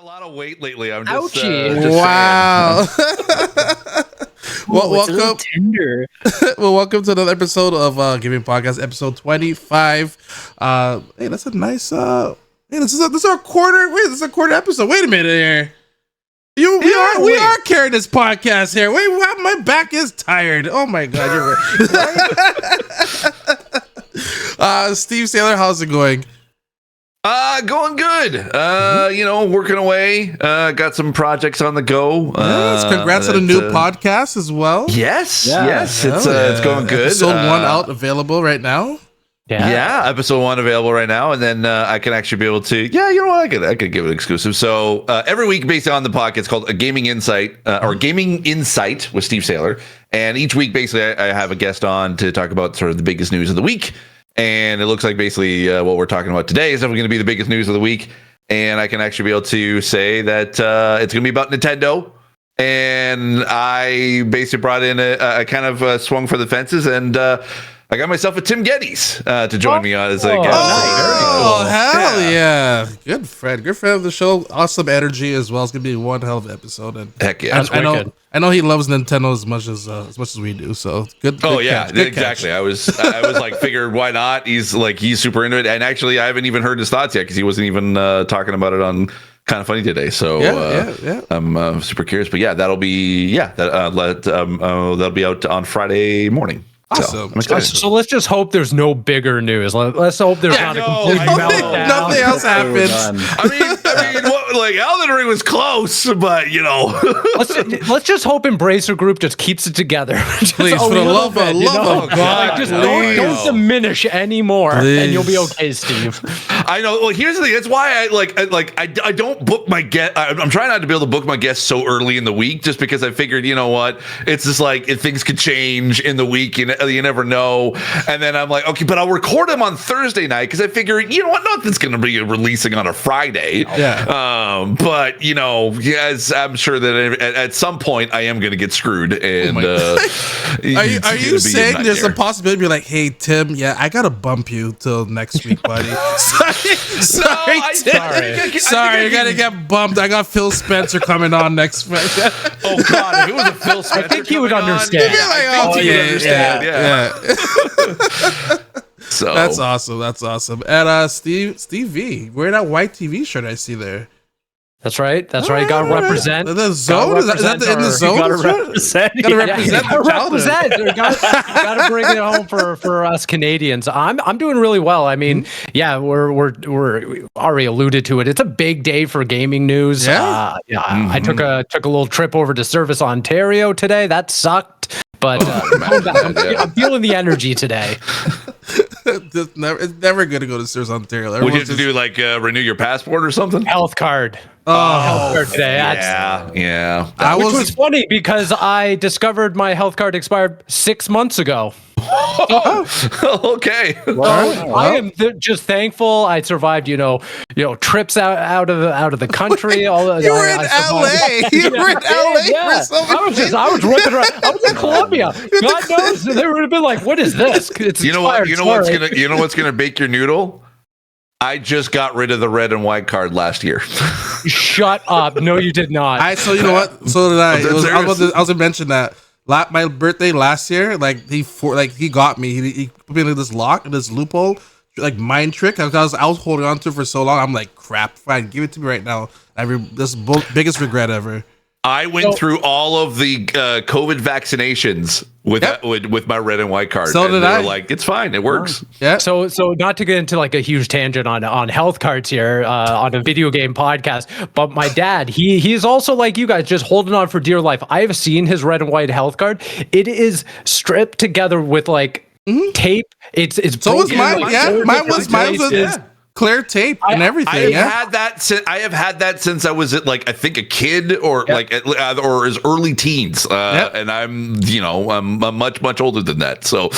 A lot of weight lately. I'm just, wow. Well, welcome. Tender. Well, welcome to another episode of Gaming Podcast, episode 25. Hey, that's a nice. Hey, this is our quarter. Wait, this is a quarter episode. Wait a minute here. We are carrying this podcast here. Wait, my back is tired. Oh my god, you're right. Steve Saylor, how's it going? Going good. Working away. Got some projects on the go. Yes, congrats on a new podcast as well. Yes. It's going good. Episode 1 out, available right now. Yeah, episode 1 available right now, and then I can actually be able to. Yeah, you know what? I could give it exclusive. So every week, based on the podcast, it's called a Gaming Insight or Gaming Insight with Steve Saylor, and each week, basically, I have a guest on to talk about sort of the biggest news of the week. And it looks like basically what we're talking about today is definitely going to be the biggest news of the week. And I can actually be able to say that it's going to be about Nintendo. And I basically brought in a kind of swung for the fences, and I got myself a Tim Geddes to join me on as a guest. Oh, hell yeah. Good friend of the show. Awesome energy as well. It's going to be one hell of an episode. And heck yeah. I know he loves Nintendo as much as we do. So good. Good exactly. Catch. I was like, figured why not? He's super into it. And actually, I haven't even heard his thoughts yet because he wasn't even talking about it on Kind of Funny today. So I'm super curious. But yeah, that'll be that'll be out on Friday morning. Awesome. So let's just hope there's no bigger news. Let's hope there's not a complete meltdown. Nothing else happens. I mean, Elden Ring was close, but let's just hope Embracer Group just keeps it together. Please, for the love of God, just don't diminish anymore, and you'll be okay, Steve. I know. Well, here's the thing. That's why I don't book my guest. I'm trying not to be able to book my guests so early in the week, just because I figured, you know what, it's just like things could change in the week. You never know. And then I'm like, okay, but I'll record them on Thursday night because I figure, you know what, nothing's going to be releasing on a Friday. Yeah. But yes, I'm sure that at some point I am going to get screwed. And are you saying there's a possibility you're like, hey Tim, I gotta bump you till next week, buddy? sorry, you gotta get bumped. I got Phil Spencer coming on next week. Oh God, if it was a Phil Spencer, I think he would understand. Yeah. So that's awesome. And Steve V, wearing that white TV shirt I see there. That's right. Got to represent the zone. Is that in the zone? Got to represent. Got to bring it home for us Canadians. I'm doing really well. I mean, we're already alluded to it. It's a big day for gaming news. I took a little trip over to Service Ontario today. That sucked. But I'm feeling the energy today. It's never good to go to Service Ontario. Would you have to do like renew your passport or something? Health card. Health card today. Yeah. Which was funny because I discovered my health card expired 6 months ago. Okay. Well, I am just thankful I survived. Trips out of the country. You were in LA. You were in LA for so many I was ripping around. I was in Colombia. God knows they would have been like, "What is this?" It's you know what's gonna bake your noodle? I just got rid of the red and white card last year. Shut up! No, you did not. So you know what? So did I. I was going to mention that. My birthday last year, he got me. He put me in this lock, in this loophole, like mind trick. I was holding on to it for so long. I'm like, crap. Fine, give it to me right now. This is biggest regret ever. I went through all of the COVID vaccinations with my red and white card. So did I. Like, it's fine. It works. Yeah. So not to get into like a huge tangent on health cards here on a video game podcast, but my dad, he is also like you guys, just holding on for dear life. I have seen his red and white health card. It is stripped together with like tape. It's so was mine. Mine was clear tape and everything. I have had that since I was at I think a kid or or as early teens. And I'm much older than that. So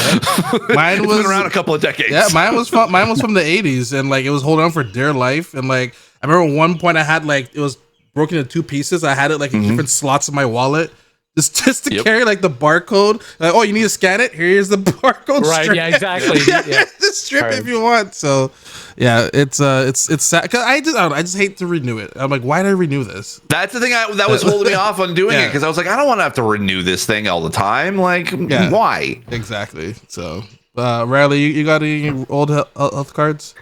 mine was been around a couple of decades. Yeah, mine was from the 80s, and it was holding on for dear life. And I remember one point I had it was broken into 2 pieces. I had it in different slots of my wallet. just to carry like the barcode. Like, oh, you need to scan it. Here's the barcode. Right? strip. Yeah, exactly. Yeah. Just strip Right. if you want. So, yeah, it's sad. Cause I don't know, I just hate to renew it. I'm like, why did I renew this? That's the thing that was holding me off on doing it, because I was like, I don't want to have to renew this thing all the time. Like, why? Exactly. So, Riley, you got any old health cards?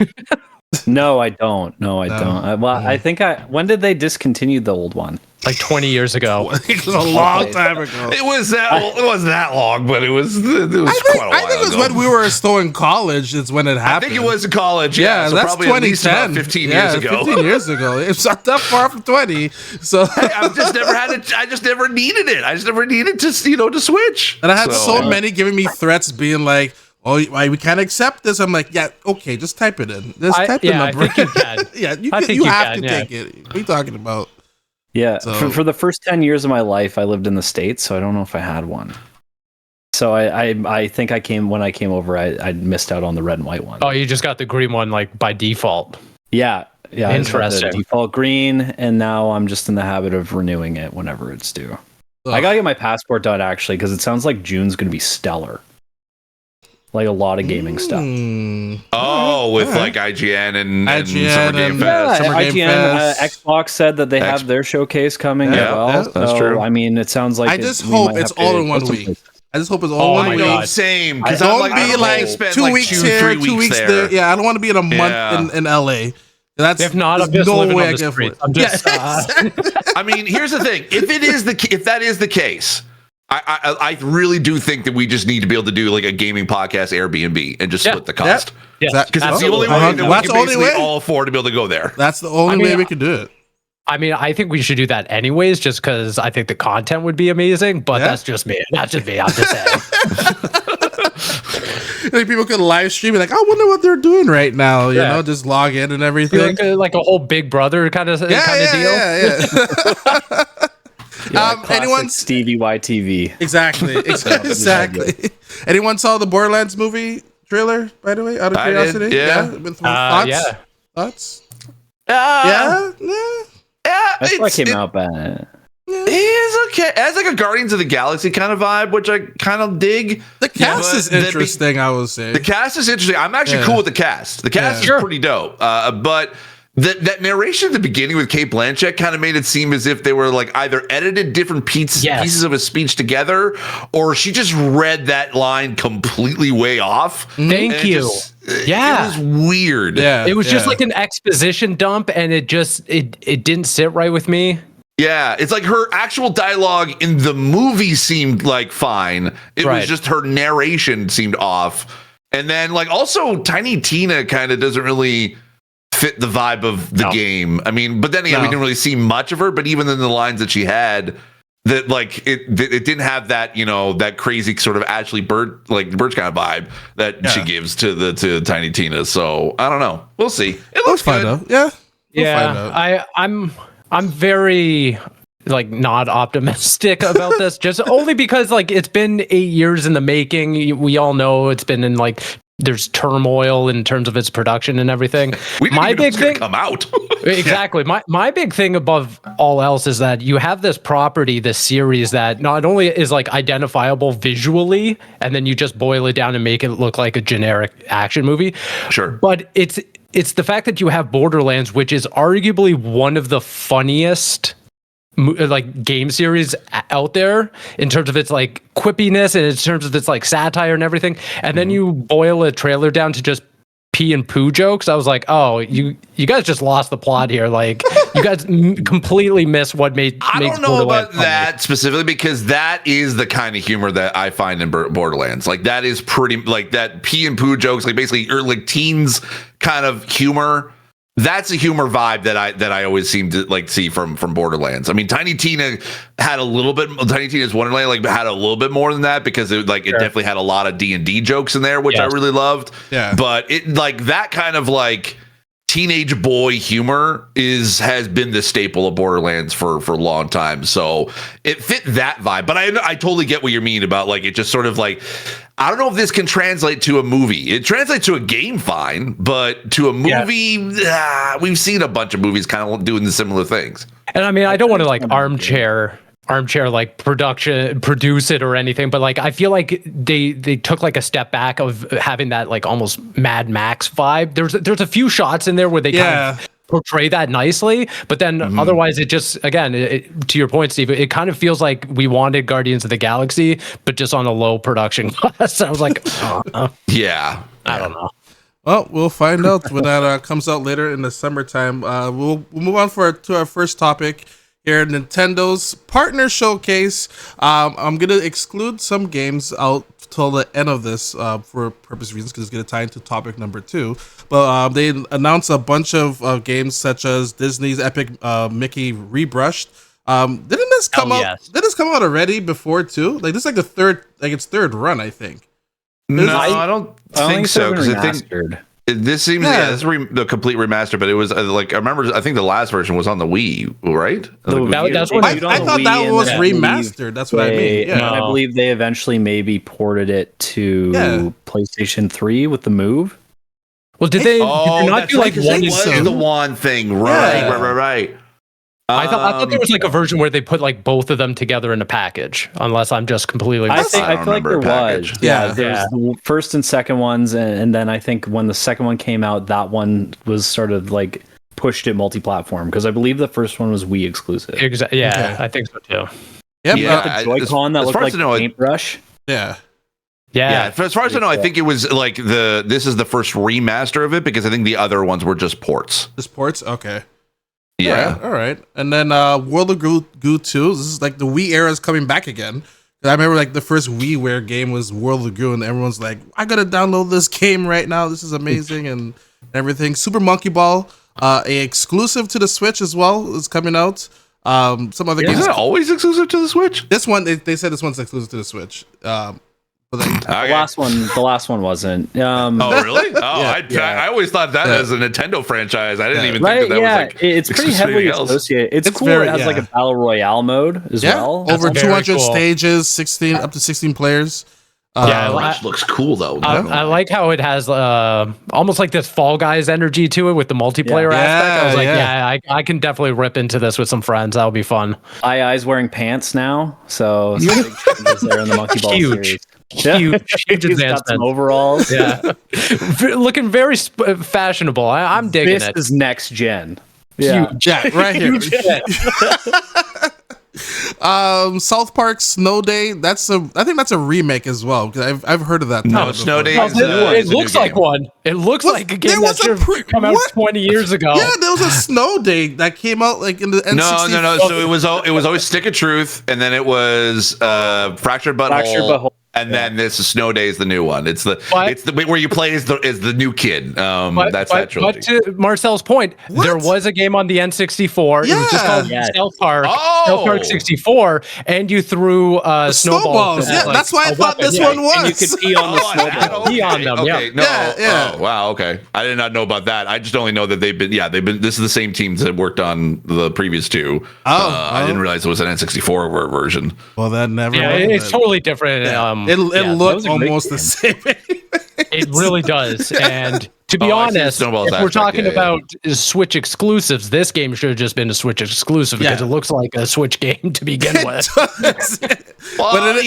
No, I don't. I think when did they discontinue the old one? Like 20 years ago. It was a long time ago. It wasn't that long, but it was quite a while I think it was ago. when we were still in college. It's when it happened. I think it was in college. Yeah, so that's probably at least about 2010. 15 years ago. 15 years ago. It's not that far from 20. So I've just never had it. I just never needed it. I just never needed to switch. and I had so many giving me threats, being like, "Oh, we can't accept this." I'm like, "Yeah, okay, just type it in. Just type the number." I think you can. Yeah, I think you you have can, to take it. What are you talking about? Yeah, So- for the first 10 years of my life, I lived in the States, so I don't know if I had one. So I think when I came over, I missed out on the red and white one. Oh, you just got the green one like by default. Yeah. I just got the Interesting. default green, and now I'm just in the habit of renewing it whenever it's due. I gotta get my passport done actually, because it sounds like June's gonna be stellar. Like a lot of gaming stuff. Oh, with like IGN and IGN Summer Game and- Fest. Summer Game IGN, Fest. Xbox said that they have their showcase coming as well. yeah, that's so, true. I mean, it sounds like I just we hope might it's have to all in one go some week. places. I just hope it's all Oh one my week. God. Same. Because Don't I'm like, be like 2 weeks here, 2 weeks there. Yeah, I don't want to be in a month Yeah. in LA. That's If not, I'm there's just living on I the can streets. afford- I'm just, I mean, here's the thing. If that is the case, I really do think that we just need to be able to do like a gaming podcast Airbnb and just split the cost. yeah, That- Because it's the only way Absolutely. that we That's can the only basically way. all afford to be able to go there. That's the only way we could do it. I mean, I think we should do that anyways, just because I think the content would be amazing. But Yeah. that's just me. That's just me. I'm just saying. Like people could live stream, like, I wonder what they're doing right now. You Yeah. know, just log in and Be everything. like a whole Big Brother kind of deal. Yeah. Classic Anyone? Stevie YTV. Exactly. Exactly. Anyone saw the Borderlands movie trailer? By the way, out of I did, curiosity, yeah. With thoughts? Yeah. Thoughts? Yeah. That's why it It came out bad. is okay. It has like a Guardians of the Galaxy kind of vibe, which I kind of dig. The cast but is the- interesting, I would say. The cast is interesting. I'm actually Yeah. cool with the cast. The cast Yeah. is pretty dope. But that narration at the beginning with Kate Blanchett kind of made it seem as if they were like either edited different pieces of a speech together, or she just read that line completely way off. Thank And you. Yeah. It was weird. Yeah. It was just yeah. like an exposition dump, and it didn't sit right with me. Yeah, it's like her actual dialogue in the movie seemed like fine. It was Right. just her narration seemed off. And then like also Tiny Tina kind of doesn't really fit the vibe of the game. I mean, but then again, we No. didn't really see much of her, but even in the lines that she had, that like it didn't have that, you know, that crazy sort of Ashley Bird kind of vibe that she gives to Tiny Tina. So I don't know. We'll see. It looks fine good. though. Yeah. We'll find out. I'm very like not optimistic about this, just only because like it's been 8 years in the making. We all know it's been in like there's turmoil in terms of its production and everything. We didn't My even know it big was gonna thing, come out. exactly. My big thing above all else is that you have this property, this series that not only is like identifiable visually, and then you just boil it down and make it look like a generic action movie. Sure. But it's the fact that you have Borderlands, which is arguably one of the funniest like game series out there in terms of its like quippiness and in terms of its like satire and everything. And then you boil a trailer down to just pee and poo jokes. I was like, oh, you guys just lost the plot here. Like you guys completely miss what makes I don't know Borderlands about that specifically, because that is the kind of humor that I find in Borderlands. Like that is pretty like that pee and poo jokes, like basically like teens kind of humor. That's a humor vibe that I always seem to like see from Borderlands. I mean, Tiny Tina had a little bit. Tiny Tina's Wonderland like had a little bit more than that, because it definitely had a lot of D&D jokes in there, which I really loved. Yeah. But it like that kind of like teenage boy humor has been the staple of Borderlands for a long time. So it fit that vibe. But I totally get what you mean about like it just sort of like, I don't know if this can translate to a movie. It translates to a game fine, but to a movie, we've seen a bunch of movies kind of doing the similar things. And I mean, I don't want to like armchair armchair like produce it or anything, but like I feel like they took like a step back of having that like almost Mad Max vibe. There's a few shots in there where they kind of portray that nicely, but then otherwise it just, again, to your point, Steve, it kind of feels like we wanted Guardians of the Galaxy but just on a low production cost. I was like, I don't know. Well, we'll find out when that comes out later in the summertime. We'll move on to our first topic here, Nintendo's partner showcase. I'm gonna exclude some games out till the end of this for purpose reasons, because it's gonna tie into topic number 2. But they announced a bunch of games such as Disney's Epic Mickey Rebrushed. Didn't this come out? Yes. Did this come out already before too? Like this is like the third run, I think. No, I don't think so, because I think this seems this is the complete remaster, but it was like I remember. I think the last version was on the Wii, right? That's what I thought that was remastered. That's what I mean. Yeah. I believe they eventually maybe ported it to PlayStation 3 with the Move. Well, did they not do like one? Was the one thing, right? I thought there was like a version where they put like both of them together in a package, unless I'm just completely I feel like there was. There's the first and second ones, and then I think when the second one came out, that one was sort of like pushed it multi-platform, because I believe the first one was Wii exclusive. Exactly. Yeah, I think so too. Yep. The Joy-Con that looked like a paintbrush. Yeah. As far as I know, I think it was like this is the first remaster of it, because I think the other ones were just ports. Just ports? Okay. Yeah. All right. And then World of Goo 2. This is like the Wii era is coming back again. I remember like the first WiiWare game was World of Goo, and everyone's like, I gotta download this game right now. This is amazing and everything. Super Monkey Ball, a exclusive to the Switch as well, is coming out. Some other games. Is it always exclusive to the Switch? This one, they said this one's exclusive to the Switch. The last one wasn't. Oh, really? I always thought that as a Nintendo franchise. I didn't even think that was like it's pretty heavily associated. It's cool. It has like a battle royale mode as well. Over 200 stages, up to 16 players. It looks cool though. I like how it has almost like this Fall Guys energy to it with the multiplayer aspect. I was like, I can definitely rip into this with some friends. That'll be fun. I's wearing pants now, so big changes there in the Monkey Ball series. Huge advancement. Some overalls. Looking very fashionable. I'm digging it. This is next gen. Huge. Right here. South Park Snow Day. I think that's a remake as well, because I've heard of that. No, Snow Day. It looks like one. It looks like a game that should have come out 20 years ago. Yeah, there was a Snow Day that came out like in the N64. No. So it was always Stick of Truth, and then it was Fractured Butthole. And then this Snow Day is the new one. It's the where you play as the new kid. That's that trilogy. But to Marcel's point, there was a game on the N64. It was just called South Park. South Park 64, and you threw snowballs. Yeah, that's why I thought this one was. And you could pee on the snowballs. Pee on them. Okay. Oh, wow. Okay. I did not know about that. I just only know that they've been. This is the same teams that worked on the previous two. I didn't realize it was an N64 version. Well, that never. Yeah, it's totally different. It looked almost the same. It really does. And to be honest, if we're talking about Switch exclusives, this game should have just been a Switch exclusive because it looks like a Switch game to begin with. But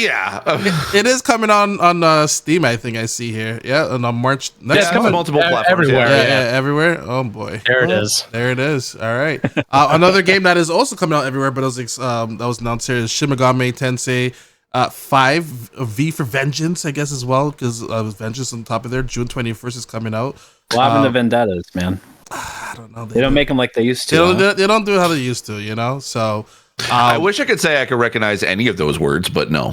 it is coming on Steam, I think I see here. Yeah, and on March next. Yeah, coming multiple platforms. Everywhere. Everywhere. Oh boy. There it is. There it is. All right. Another game that is also coming out everywhere, but that was announced here is Shin Megami Tensei 5 V for Vengeance, I guess, as well, because Vengeance on top of there. June 21st is coming out. What happened to Vendettas, man? I don't know. They don't make them like they used to. They don't do how they used to, So I wish I could say I could recognize any of those words, but no.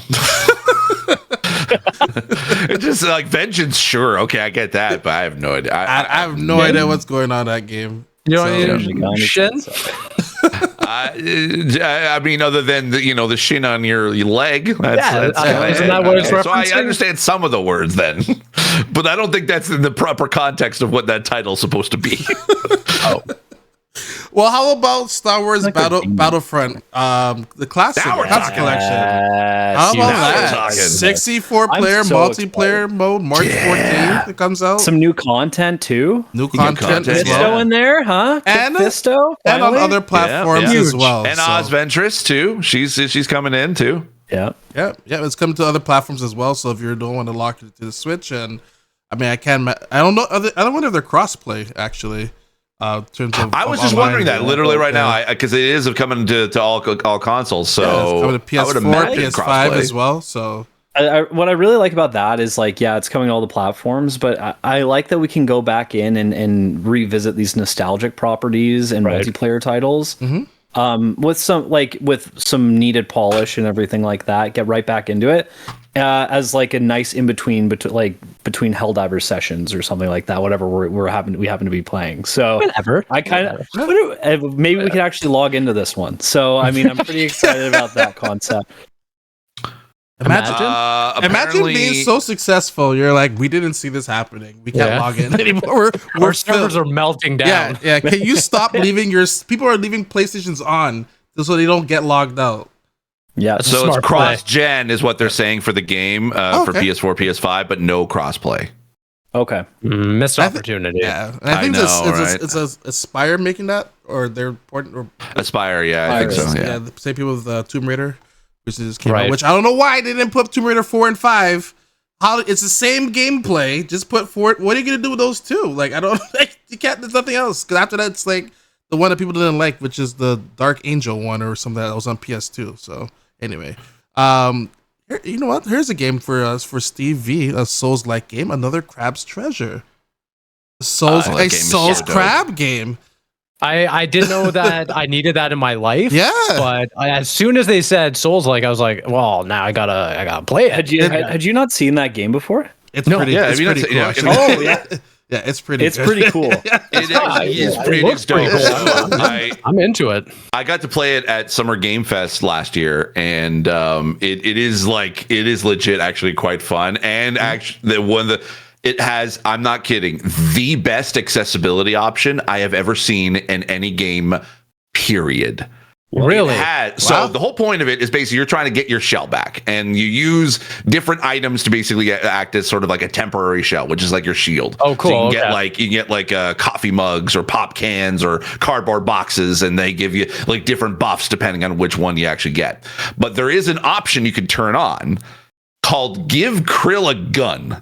It's just like Vengeance, sure, okay, I get that, but I have no idea. I have no idea what's going on in that game. You know, Shin? I mean, other than the shin on your leg. Isn't that what it's referencing? So I understand some of the words then, but I don't think that's in the proper context of what that title's supposed to be. Well, how about Star Wars Like a thing. Battlefront? The classic Now we're collection. Yes, How you about Now we're that? talking. 64-player I'm so multiplayer mode, March 14th. It comes out. some new content too. New get content content, as Fisto well, in there, huh? And- Fisto, and on finally? other platforms Yeah. as Huge. well. And so. Oz Ventress too. She's coming in too. Yeah. Yeah, it's coming to other platforms as well. So if you don't want to lock it to the Switch, and I mean, I don't know. I don't wonder if they're crossplay actually. In terms of I was just online. wondering that literally right now, because it is coming to all consoles. So Yeah, it's coming to I would PS4, imagine PS5 crossplay. as well. So What I really like about that is like, yeah, it's coming to all the platforms, but I like that we can go back in and revisit these nostalgic properties and Right. multiplayer titles. Mhm. With some needed polish and everything like that, get right back into it as like a nice in between between Helldiver sessions or something like that. Whatever we happen to be playing. So Whatever. I kind of maybe we could actually log into this one. So I mean, I'm pretty excited about that concept. imagine Apparently- being so successful. You're like, we didn't see this happening. We can't Yeah. log in anymore. We're Our servers are melting down. Yeah. Can you stop leaving people are leaving PlayStations on so they don't get logged out? Yeah. That's So it's smart play. cross-gen is what they're saying for the game for Okay. PS4, PS5, but no crossplay. Okay. Missed I thi- opportunity. Yeah, and I I think know, right? it's Aspire making that, or they're important, or Aspire, yeah, I think so. Yeah. the same people with Tomb Raider, which just came out. Right. Which I don't know why they didn't put Tomb Raider 4 and 5. How it's the same gameplay, just put 4. What are you gonna do with those two? Like I don't like you can't. There's nothing else. Because after that, it's like the one that people didn't like, which is the Dark Angel one or something that was on PS2. So anyway, you know what? Here's a game for us for Steve V, a Souls-like game, another Crab's Treasure. that game is Souls so dope. crab game. I didn't know that I needed that in my life. Yeah. But as soon as they said Souls like, I was like, well, now I gotta play it. Had you not seen that game before? It's No, pretty. yeah, it's have you not pretty seen- cool. yeah, actually. Oh, yeah. Yeah, it's pretty. It's good. pretty cool. It looks pretty dope. cool. I'm into it. I got to play it at Summer Game Fest last year, and it is legit, actually quite fun. And actually, it has, I'm not kidding, the best accessibility option I have ever seen in any game. Period. Really? So the whole point of it is basically you're trying to get your shell back, and you use different items to basically act as sort of like a temporary shell, which is like your shield. Oh, cool. So you can Okay. get like coffee mugs or pop cans or cardboard boxes, and they give you like different buffs depending on which one you actually get. But there is an option you can turn on called "Give Krill a Gun."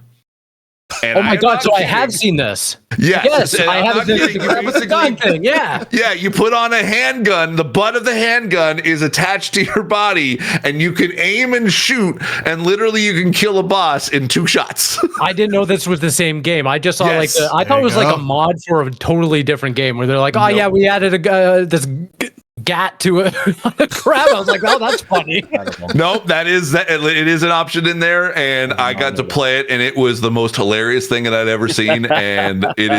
And Oh my I'm god! not So I kidding. have seen this. Yes, Yes, and I I'm have not this kidding. You basically- gun thing. Yeah. Yeah, you put on a handgun. The butt of the handgun is attached to your body, and you can aim and shoot, and literally you can kill a boss in 2 shots. I didn't know this was the same game. I just saw Yes. I thought it was There you like go. a mod for a totally different game where they're like, oh No. yeah, we added this gat to a crab. I was like, oh, that's funny. Nope, that is that. It is an option in there, and I got to play it, and it was the most hilarious thing that I'd ever seen, and it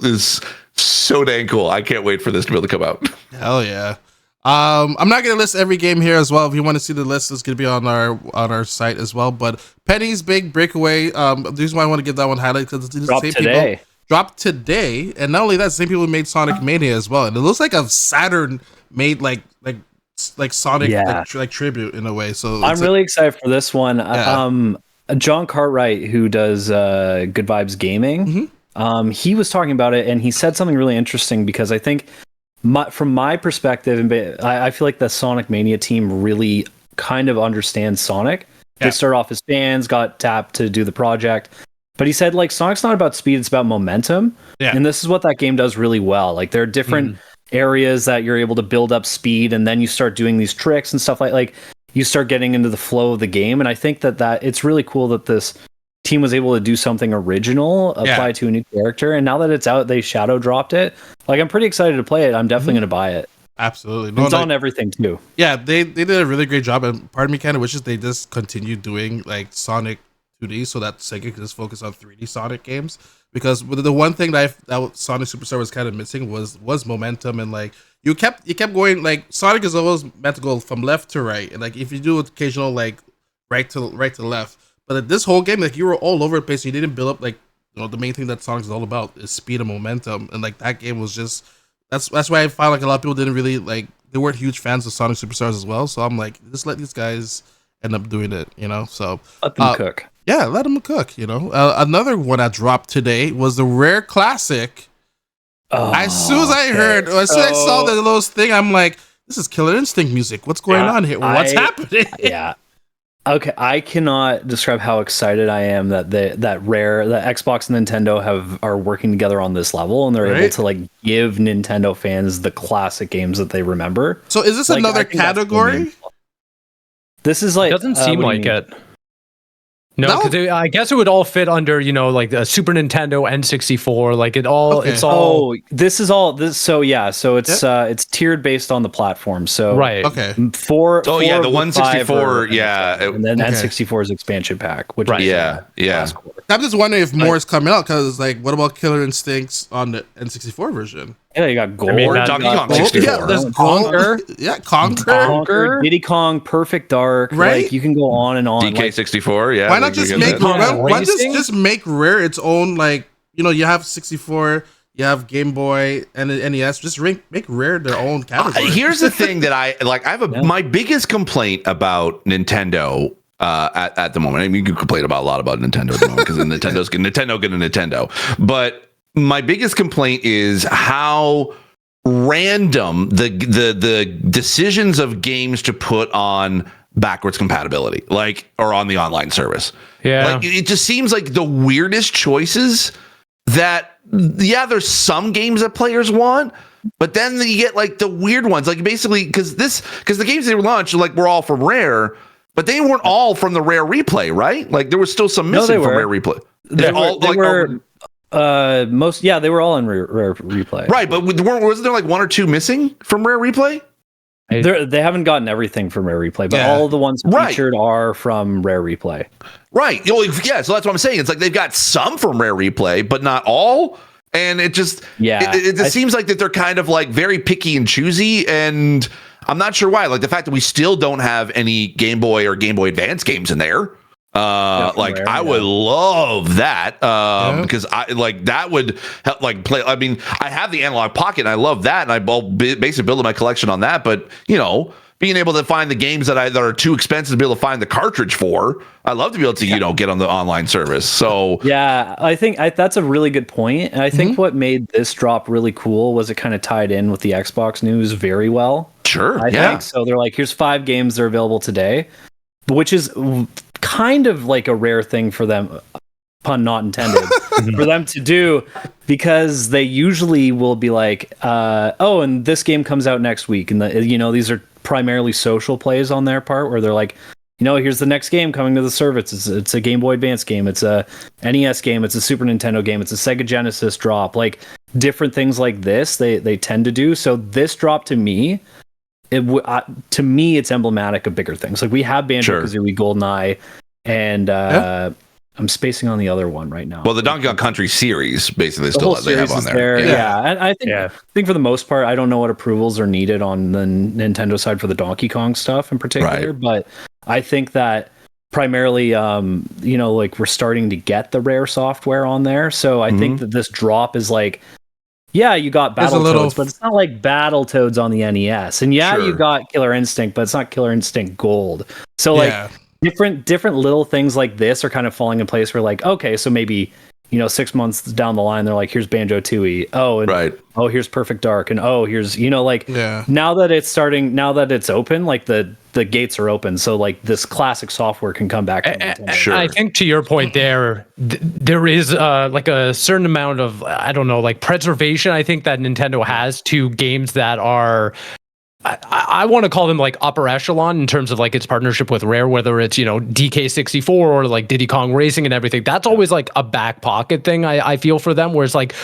is so dang cool. I can't wait for this to be able to come out. Hell yeah. I'm not gonna list every game here as well. If you want to see the list, it's gonna be on our site as well. But Penny's Big Breakaway. The reason why I want to give that one highlight because it's the Dropped same today. people dropped today, and not only that, the same people who made Sonic Mania as well. And it looks like a Saturn made like Sonic Yeah. like tribute in a way. So I'm it's really excited for this one. Yeah. John Cartwright, who does Good Vibes Gaming, he was talking about it, and he said something really interesting because I think, from my perspective, and I feel like the Sonic Mania team really kind of understands Sonic. Yeah. They started off as fans, got tapped to do the project. But he said, like, Sonic's not about speed, it's about momentum. Yeah. And this is what that game does really well. Like, there are different areas that you're able to build up speed, and then you start doing these tricks and stuff like you start getting into the flow of the game. And I think that it's really cool that this team was able to do something original, apply to a new character. And now that it's out, they shadow dropped it. Like, I'm pretty excited to play it. I'm definitely going to buy it. absolutely It's on everything too. Yeah, they did a really great job, and part of me kind of wishes they just continued doing like Sonic 2D so that Sega could just focus on 3D Sonic games. Because the one thing that Sonic Superstar was kind of missing was momentum, and like you kept going, like Sonic is always meant to go from left to right, and like if you do occasional like right to left, but this whole game like you were all over the place. You didn't build up like the main thing that Sonic is all about is speed and momentum, and like that game was just that's why I found like a lot of people didn't really like. They weren't huge fans of Sonic Superstars as well. So I'm like, just let these guys end up doing it, you know. So let them cook. Yeah, let them cook. You know, another one I dropped today was the Rare Classic. As soon as I heard, as soon as I saw the little thing, I'm like, this is Killer Instinct music. What's going on here? What's happening? Yeah. Okay, I cannot describe how excited I am that Rare, the Xbox and Nintendo are working together on this level, and they're able to like give Nintendo fans the classic games that they remember. So is this like, another category? This is like doesn't seem like it. No, because I guess it would all fit under, you know, like the Super Nintendo, N64, like it all. Okay. It's all. Oh, this is all this. So yeah, so it's tiered based on the platform. So right, okay. The 164, yeah, and then N64 is expansion pack, which yeah. I'm just wondering if more is coming out because like, what about Killer Instincts on the N64 version? Yeah, you got Gold. Donkey Kong 64. Yeah, there's Conquer. Yeah, Conquer. Diddy Kong, Perfect Dark. Right? Like, you can go on and on. DK64, yeah. Why not just make just make Rare its own, like, you know, you have 64, you have Game Boy and NES, just make Rare their own category. Here's the thing that I have my biggest complaint about Nintendo at the moment. I mean, you can complain about a lot about Nintendo at the moment because Nintendo's getting Nintendo. But my biggest complaint is how random the decisions of games to put on backwards compatibility, like, or on the online service. Yeah, like, it just seems like the weirdest choices. That there's some games that players want, but then you get like the weird ones, like basically because the games they launched like were all from Rare, but they weren't all from the Rare replay, right? Like there was still some missing from Rare replay. They were all in Rare replay, right? But wasn't there like one or two missing from Rare replay? They haven't gotten everything from Rare Replay, but all of the ones featured are from Rare Replay. Right. Yeah, so that's what I'm saying. It's like they've got some from Rare Replay, but not all. And it just it just seems like that they're kind of like very picky and choosy, and I'm not sure why. Like the fact that we still don't have any Game Boy or Game Boy Advance games in there. I would love that because I like that would help like play. I mean, I have the Analog Pocket and I love that, and I'll basically building my collection on that. But you know, being able to find the games that are too expensive to be able to find the cartridge for, I love to be able to get on the online service. So yeah, I think that's a really good point. And I think what made this drop really cool was it kind of tied in with the Xbox news very well. Sure, I think so. They're like, here's 5 games that are available today, which is kind of like a rare thing for them, pun not intended, for them to do, because they usually will be like, and this game comes out next week, and these are primarily social plays on their part, where they're like, here's the next game coming to the service. It's a Game Boy Advance game, it's a NES game, it's a Super Nintendo game, it's a Sega Genesis drop, like different things like this. They tend to do. So this drop to me, it's emblematic of bigger things. Like we have Banjo-Kazooie, GoldenEye, and I'm spacing on the other one right now. Well, the Donkey Kong Country series basically still they have on there. And I think for the most part, I don't know what approvals are needed on the Nintendo side for the Donkey Kong stuff in particular, but I think that primarily, like we're starting to get the Rare software on there. So I think that this drop is like, you got Battletoads, but it's not like Battletoads on the NES. And you got Killer Instinct, but it's not Killer Instinct Gold. So different little things like this are kind of falling in place where like, okay, so maybe 6 months down the line they're like, here's Banjo-Tooie, here's Perfect Dark, and here's now that it's open, like the gates are open, so like this classic software can come back. Sure. I think to your point there is like a certain amount of, I don't know, like preservation I think that Nintendo has to games that are, I want to call them like upper echelon in terms of like its partnership with Rare, whether it's, DK64 or like Diddy Kong Racing and everything. That's always like a back pocket thing I feel for them, where it's like,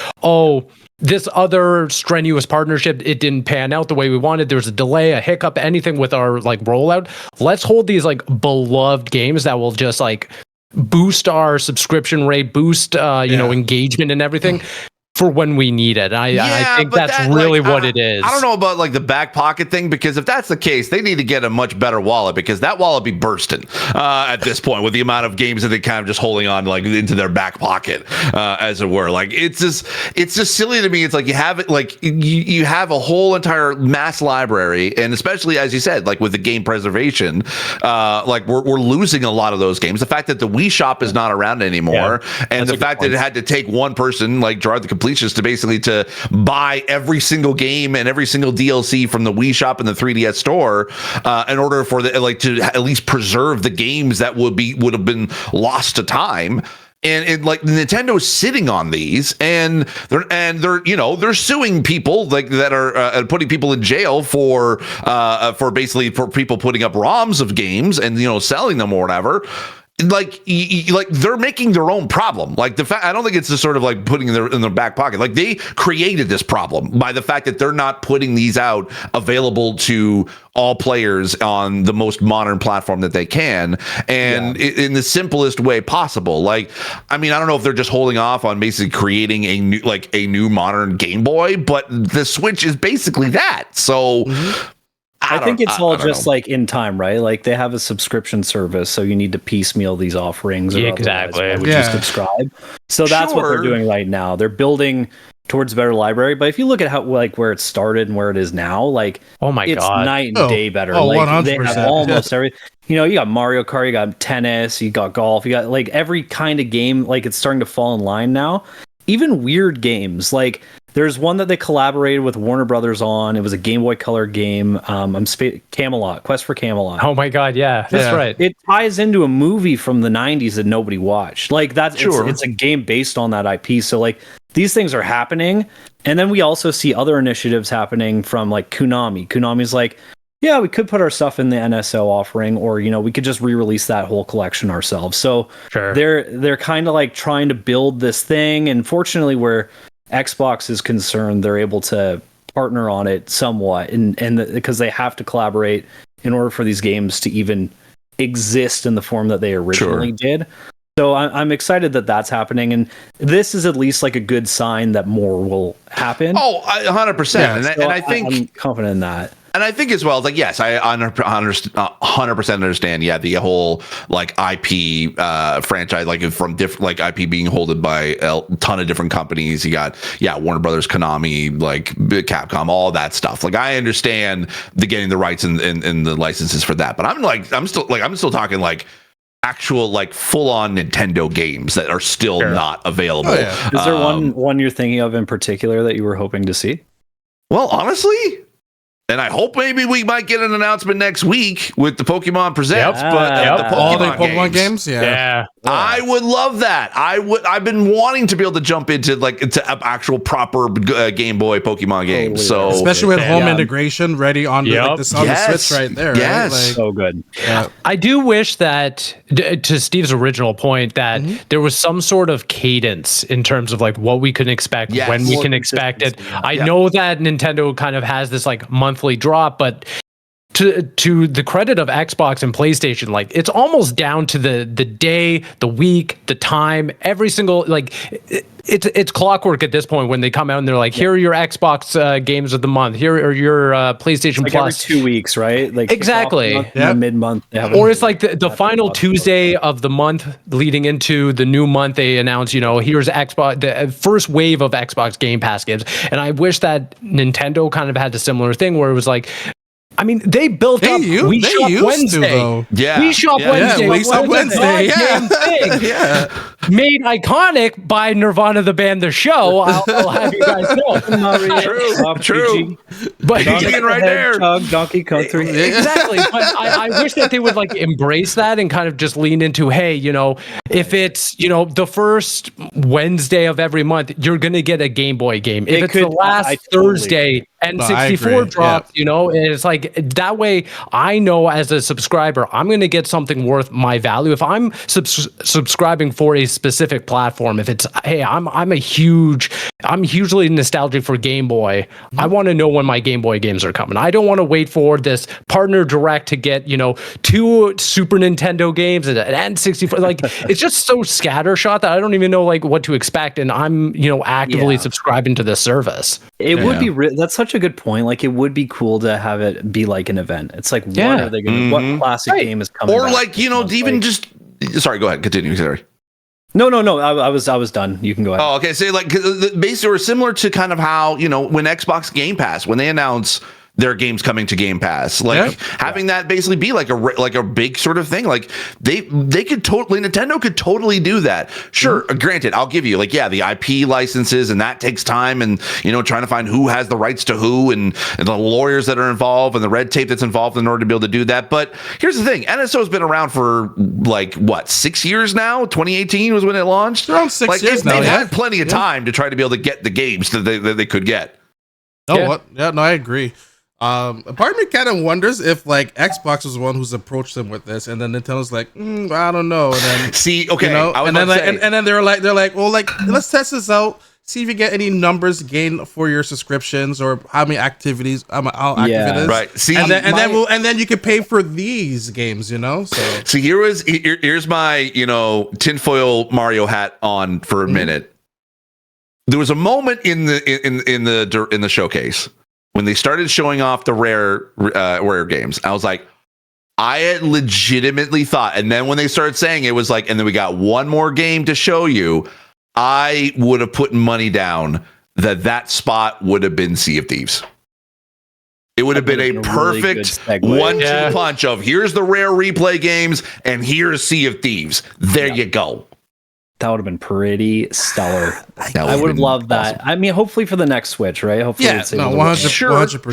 this other strenuous partnership, it didn't pan out the way we wanted. There's a delay, a hiccup, anything with our like rollout. Let's hold these like beloved games that will just like boost our subscription rate, boost engagement and everything for when we need it. I think that's really what it is. I don't know about like the back pocket thing, because if that's the case, they need to get a much better wallet, because that wallet be bursting at this point with the amount of games that they kind of just holding on like into their back pocket, as it were. Like it's just silly to me. It's like you have it like you have a whole entire mass library, and especially as you said, like with the game preservation, like we're losing a lot of those games. The fact that the Wii Shop is not around anymore, and the fact that it had to take one person like Gerard the Completionist to basically to buy every single game and every single DLC from the Wii Shop and the 3DS store in order for the like to at least preserve the games that would have been lost to time. And like Nintendo's sitting on these, and they're suing people like that are putting people in jail for basically for people putting up ROMs of games and selling them or whatever. Like they're making their own problem. Like the fact, I don't think it's just sort of like putting it in their back pocket. Like they created this problem by the fact that they're not putting these out available to all players on the most modern platform that they can, and in the simplest way possible. Like, I mean, I don't know if they're just holding off on basically creating a new modern Game Boy, but the Switch is basically that. So. I think it's all just like in time, right? Like they have a subscription service, so you need to piecemeal these offerings. Or exactly. Would you subscribe? So that's what they're doing right now. They're building towards a better library. But if you look at how like where it started and where it is now, like it's night and day better. Like 100%. They have almost everything. You got Mario Kart, you got tennis, you got golf, you got like every kind of game. Like it's starting to fall in line now. Even weird games like. There's one that they collaborated with Warner Brothers on. It was a Game Boy Color game. Camelot, Quest for Camelot. Oh my God, yeah, that's right. It ties into a movie from the 90s that nobody watched. Like that's it's a game based on that IP. So like these things are happening. And then we also see other initiatives happening from like Konami. Konami's like, yeah, we could put our stuff in the NSO offering, or we could just re-release that whole collection ourselves. So they're kind of like trying to build this thing. And fortunately, where Xbox is concerned, they're able to partner on it somewhat, and because they have to collaborate in order for these games to even exist in the form that they originally did. So I'm excited that that's happening, and this is at least like a good sign that more will happen. Oh, 100%, and I think I'm confident in that. And I think as well, it's like, yes, I 100% understand. Yeah, the whole like IP franchise, like from different, like IP being holded by a ton of different companies. You got, Warner Brothers, Konami, like Capcom, all that stuff. Like I understand the getting the rights and the licenses for that. But I'm still talking like actual like full on Nintendo games that are still not available. Oh, yeah. Is there one you're thinking of in particular that you were hoping to see? Well, honestly. And I hope maybe we might get an announcement next week with the Pokemon Presents, but the Pokemon games. Yeah. I would love that. I've been wanting to be able to jump into actual proper Game Boy Pokemon games. So especially with home integration ready on the Switch right there. Yes, right? Like, so good. Yeah. I do wish that, to Steve's original point, that there was some sort of cadence in terms of like what we can expect, when we can expect it. I know that Nintendo kind of has this like monthly drop, but to the credit of Xbox and PlayStation, like it's almost down to the day, the week, the time, every single like it's clockwork at this point when they come out and they're like, here are your Xbox games of the month, here are your PlayStation like Plus every 2 weeks, right? Like exactly, mid-month, or it's like the final Tuesday of the month leading into the new month. They announce, here's Xbox, the first wave of Xbox Game Pass games, and I wish that Nintendo kind of had a similar thing where it was like. I mean, they built up We Shop Wednesday. We Shop Wednesday. We Shop Wednesday. Yeah. Made iconic by Nirvana the band The Show. I'll have you guys know. True. But right there. Donkey Kong 3. Exactly. But I wish that they would like embrace that and kind of just lean into, hey, if it's, the first Wednesday of every month, you're going to get a Game Boy game. If it's the last Thursday, N64 drops, and it's like that way I know as a subscriber I'm going to get something worth my value. If I'm subscribing for a specific platform, if it's, hey, I'm hugely nostalgic for Game Boy. I want to know when my Game Boy games are coming. I don't want to wait for this partner direct to get 2 Super Nintendo games and an N64. Like it's just so scattershot that I don't even know like what to expect, and I'm actively subscribing to this service. It would be that's such a good point. Like it would be cool to have it be like an event. It's like what are they going to what classic game is coming, or back like even just sorry, go ahead, continue. Sorry. No, I was done. You can go ahead. Oh, okay. So like basically we're similar to kind of how when Xbox Game Pass, when they announce their games coming to Game Pass, like having that basically be like a big sort of thing. Like they could Nintendo could totally do that. Sure, granted, I'll give you the IP licenses, and that takes time, and trying to find who has the rights to who, and the lawyers that are involved, and the red tape that's involved in order to be able to do that. But here's the thing: NSO's been around for 6 years now. 2018 was when it launched. Around 6 years now. They've had plenty of time to try to be able to get the games that they could get. Oh, yeah, no, I agree. Part of me kind of wonders if like Xbox was the one who's approached them with this, and then Nintendo's like, I don't know. And then see, okay, and then they're like, well, like let's test this out, see if you get any numbers gained for your subscriptions or how many activities, how active it is. Right. See, and then you can pay for these games, So see, here's my tinfoil Mario hat on for a minute. There was a moment in the showcase when they started showing off the rare games. I was like, I had legitimately thought, and then when they started saying it was like, and then we got one more game to show you, I would have put money down that spot would have been Sea of Thieves. It would have been a perfect really 1-2 punch of here's the rare replay games and here's Sea of Thieves. There you go. That would have been pretty stellar. I would have loved that. I mean, hopefully for the next Switch, right? Hopefully, 100%.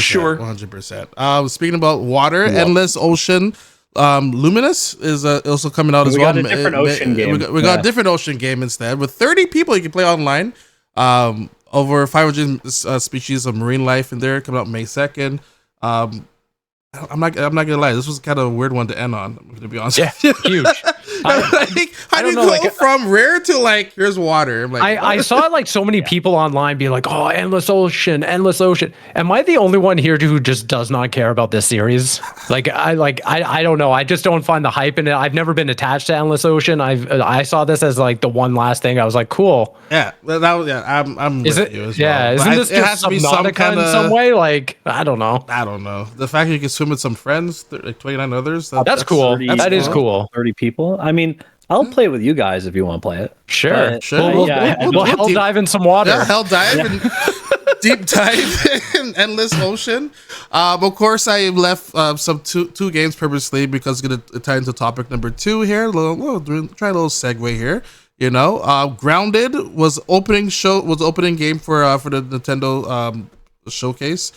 Sure. 100%. Speaking about water, Endless Ocean, Luminous is also coming out as well. We got a different ocean game. We got a different ocean game instead with 30 people you can play online. Over 500 species of marine life in there. Coming out May 2nd. I'm not gonna lie. This was kind of a weird one to end on. I'm gonna be honest. Yeah, huge. How do you go from rare to here's water? I'm like, I saw so many people online being like, "Oh, Endless Ocean." Am I the only one here who just does not care about this series? I don't know. I just don't find the hype in it. I've never been attached to Endless Ocean. I saw this as the one last thing. I was like, cool. Yeah, I'm with you as well. Yeah, isn't this just Subnautica in some way? I don't know. I don't know. The fact that you can swim with some friends, 29 others. That's cool. That is cool. 30 people. I mean, I'll play with you guys if you want to play it. Sure. We'll hell dive in some water. Yeah, hell dive and deep dive in Endless Ocean. Of course, I left some two games purposely because it's going to tie into topic number 2 here. Try a little segue here. Grounded was opening game for the Nintendo showcase.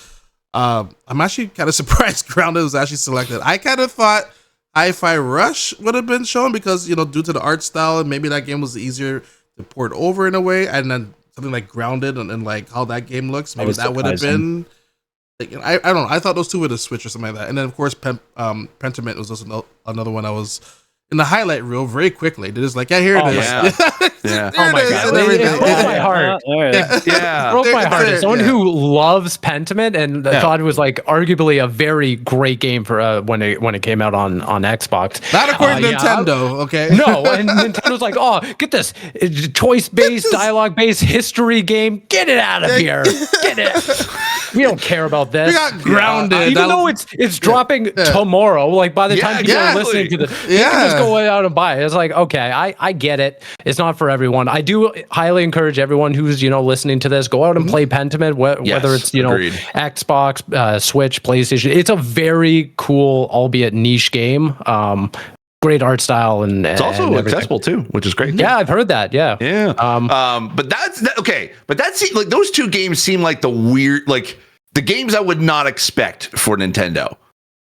I'm actually kind of surprised Grounded was actually selected. I kind of thought Hi-Fi Rush would have been shown because, due to the art style, and maybe that game was easier to port over in a way, and then something like Grounded and how that game looks, maybe that would have been... I don't know. I thought those two would have switched or something like that. And then, of course, Pentiment was also another one I was... in the highlight reel very quickly. They're just like, here it is. Yeah. Oh my God. It broke my heart. Yeah. It broke my heart. As someone who loves Pentiment and thought it was arguably a very great game for when it came out on Xbox. Not according to Nintendo, okay? No, and Nintendo's like, oh, get this. It's choice-based, dialogue-based history game. Get it out of here. Get it. We don't care about this. We got Grounded. Even though it's dropping tomorrow, by the time people are listening to this, you can just go out and buy it. It's like, okay, I get it. It's not for everyone. I do highly encourage everyone who's listening to this, go out and play Pentiment, whether it's agreed. Xbox, Switch, PlayStation. It's a very cool, albeit niche game. Great art style and it's also accessible too, which is great. Yeah, I've heard that. Yeah. But that's okay. But that's those two games seem like the weird, the games I would not expect for Nintendo.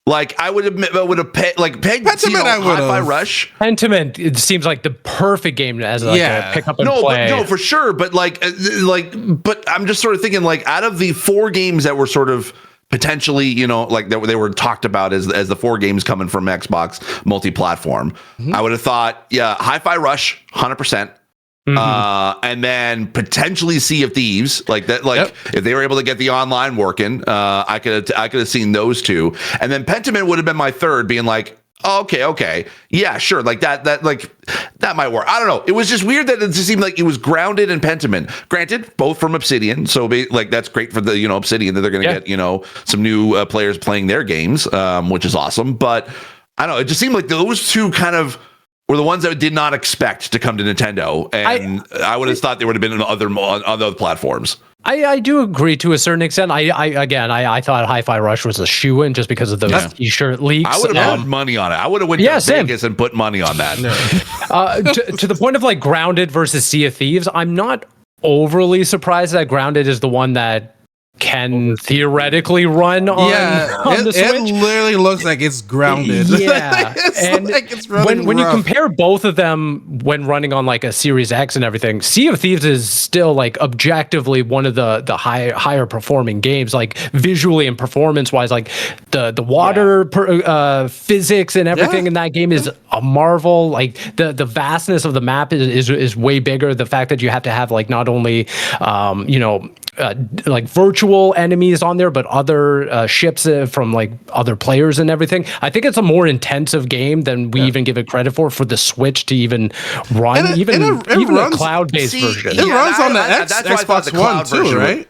I would have pegged Hi-Fi Rush. Pentiment, it seems like the perfect game as a pick up and play. No, for sure. But but I'm just sort of thinking out of the 4 games that were sort of potentially, that they were talked about as the 4 games coming from Xbox multi-platform, I would have thought, Hi-Fi Rush, 100%. And then potentially Sea of Thieves, like that. Like if they were able to get the online working, I could have seen those two, and then Pentiment would have been my third, being like, oh, okay, yeah, sure, like that might work. I don't know. It was just weird that it just seemed like it was Grounded and Pentiment. Granted, both from Obsidian, so like that's great for the Obsidian that they're going to get some new players playing their games, which is awesome. But I don't know. It just seemed like those two kind of were the ones that I did not expect to come to Nintendo, and I would have thought they would have been on other platforms. I do agree to a certain extent. I thought Hi-Fi Rush was a shoo-in just because of those t-shirt leaks. I would have put money on it. I would have went to Vegas and put money on that. To the point of like Grounded versus Sea of Thieves, I'm not overly surprised that Grounded is the one that can theoretically run on the Switch. It literally looks like it's grounded. Yeah, and like it's running when you compare both of them when running on like a Series X and everything, Sea of Thieves is still like objectively one of the higher performing games, like visually and performance wise. Like the water physics and everything in that game is a marvel. Like the vastness of the map is way bigger. The fact that you have to have like not only like virtual enemies on there, but other ships from like other players and everything. I think it's a more intensive game than we even give it credit for the Switch to even run, even a cloud-based version. It runs on the Xbox One too, right?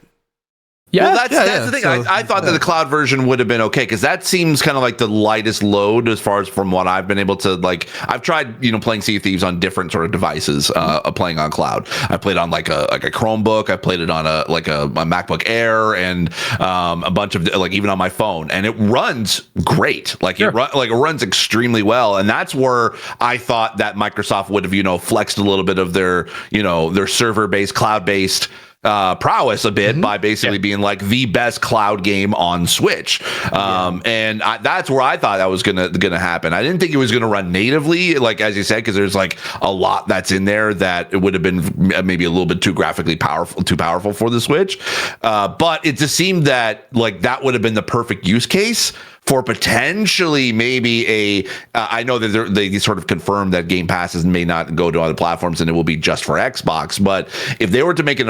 Yeah, well, that's the thing. So, I thought that the cloud version would have been okay, because that seems kind of like the lightest load as far as from what I've been able to like. I've tried playing Sea of Thieves on different sort of devices, playing on cloud. I played on like a Chromebook. I played it on a MacBook Air, and a bunch of like even on my phone, and it runs great. Like it runs extremely well, and that's where I thought that Microsoft would have flexed a little bit of their their server based, cloud based prowess a bit by basically being like the best cloud game on Switch, and that's where I thought that was gonna happen. I didn't think it was gonna run natively, like as you said, because there's like a lot that's in there that it would have been maybe a little bit too powerful for the Switch, but it just seemed that like that would have been the perfect use case for potentially maybe I know that they sort of confirmed that Game Passes may not go to other platforms and it will be just for Xbox. But if you were to make an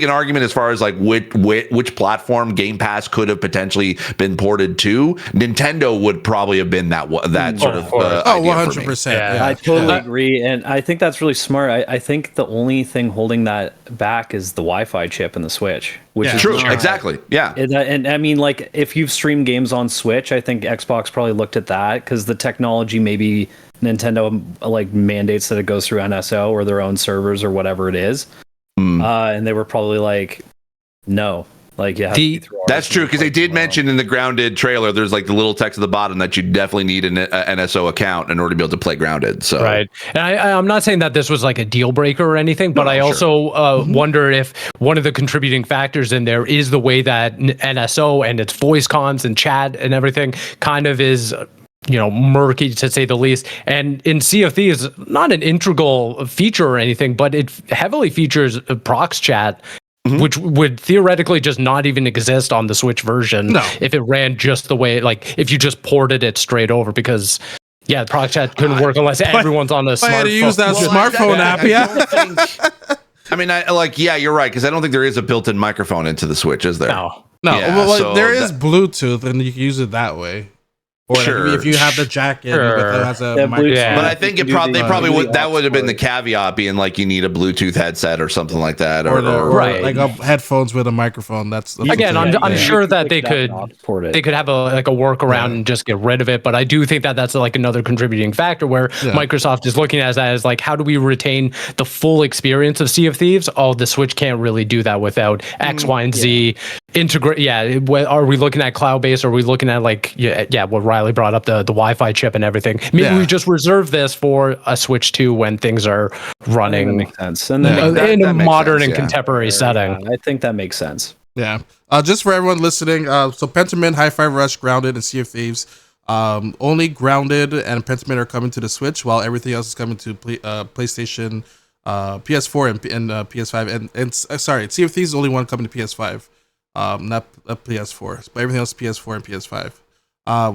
argument as far as like which platform Game Pass could have potentially been ported to, Nintendo would probably have been that sort of 100%. Yeah. I totally agree, and I think that's really smart. I think the only thing holding that back is the Wi-Fi chip in the Switch. Which is true. Exactly. Yeah. And I mean, like, if you've streamed games on Switch, I think Xbox probably looked at that because the technology, maybe Nintendo like mandates that it goes through NSO or their own servers or whatever it is. And they were probably like, no. Like, yeah, that's true, because they did mention in the Grounded trailer, there's like the little text at the bottom that you definitely need an NSO account in order to be able to play Grounded. So right, and I'm not saying that this was like a deal breaker or anything, but I also wonder if one of the contributing factors in there is the way that NSO and its voice cons and chat and everything kind of is murky, to say the least. And in Sea of Thieves, not an integral feature or anything, but it heavily features prox chat, which would theoretically just not even exist on the Switch version if it ran just the way, like if you just ported it straight over, because prox chat couldn't work unless everyone's on a smartphone. I had to use that smartphone app, you're right, because I don't think there is a built-in microphone into the Switch, is there? No. There is Bluetooth, and you can use it that way. Or if you have the jacket, has a but I think they probably would. That would have been the caveat, being like you need a Bluetooth headset or something like that, or like headphones with a microphone. That's again, I'm sure that they could have a workaround and just get rid of it. But I do think that that's like another contributing factor where Microsoft is looking at that as like, how do we retain the full experience of Sea of Thieves? Oh, the Switch can't really do that without X, Y, and Z. Integrate. Are we looking at cloud based? Are we looking at like what Riley brought up, the Wi-Fi chip and everything? Maybe we just reserve this for a Switch 2 when things are running. That makes sense. And in a modern and contemporary setting. I think that makes sense. Yeah. Just for everyone listening, so Pentiment, Hi-Fi Rush, Grounded, and Sea of Thieves. Only Grounded and Pentiment are coming to the Switch, while everything else is coming to PlayStation, PS4, and PS5. And sorry, Sea of Thieves is the only one coming to PS5. Not a PS4, but everything else is PS4 and PS5.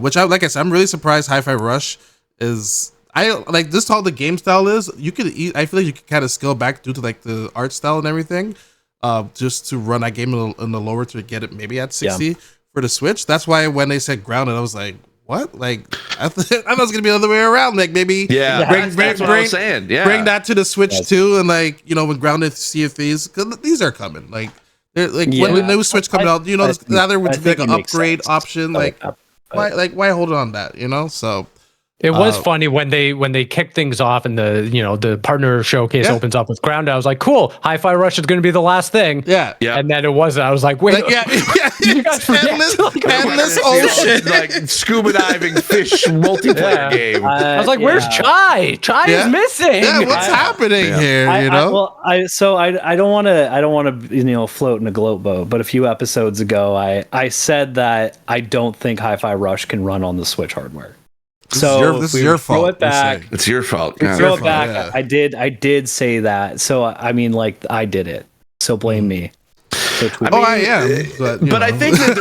Which, like I said, I'm really surprised Hi-Fi Rush is. I like this. How the game style is, I feel like you could kind of scale back due to like the art style and everything, just to run that game in the lower to get it maybe at 60 for the Switch. That's why when they said grounded, I was like, what? Like I thought it was gonna be the other way around. Like maybe that's what I was saying. Yeah, bring that to the Switch too, and like when grounded Sea of Thieves, because these are coming. Like they're like when the new Switch comes out, either with like an upgrade option, like why hold on that, So it was funny when they kicked things off and the partner showcase opens up with Ground. I was like, cool, Hi-Fi Rush is going to be the last thing. Yeah. And then it wasn't. I was like, wait, you guys forget? Endless ocean, like scuba diving fish multiplayer game. I was like, where's Chai? Chai is missing. Yeah, what's happening here? I don't want to float in a gloat boat, but a few episodes ago, I said that I don't think Hi-Fi Rush can run on the Switch hardware. This is your fault. Throw it back. It's your fault. Throw it back. Yeah. I did say that. So I mean, like I did it. So blame me. So I am. But I think that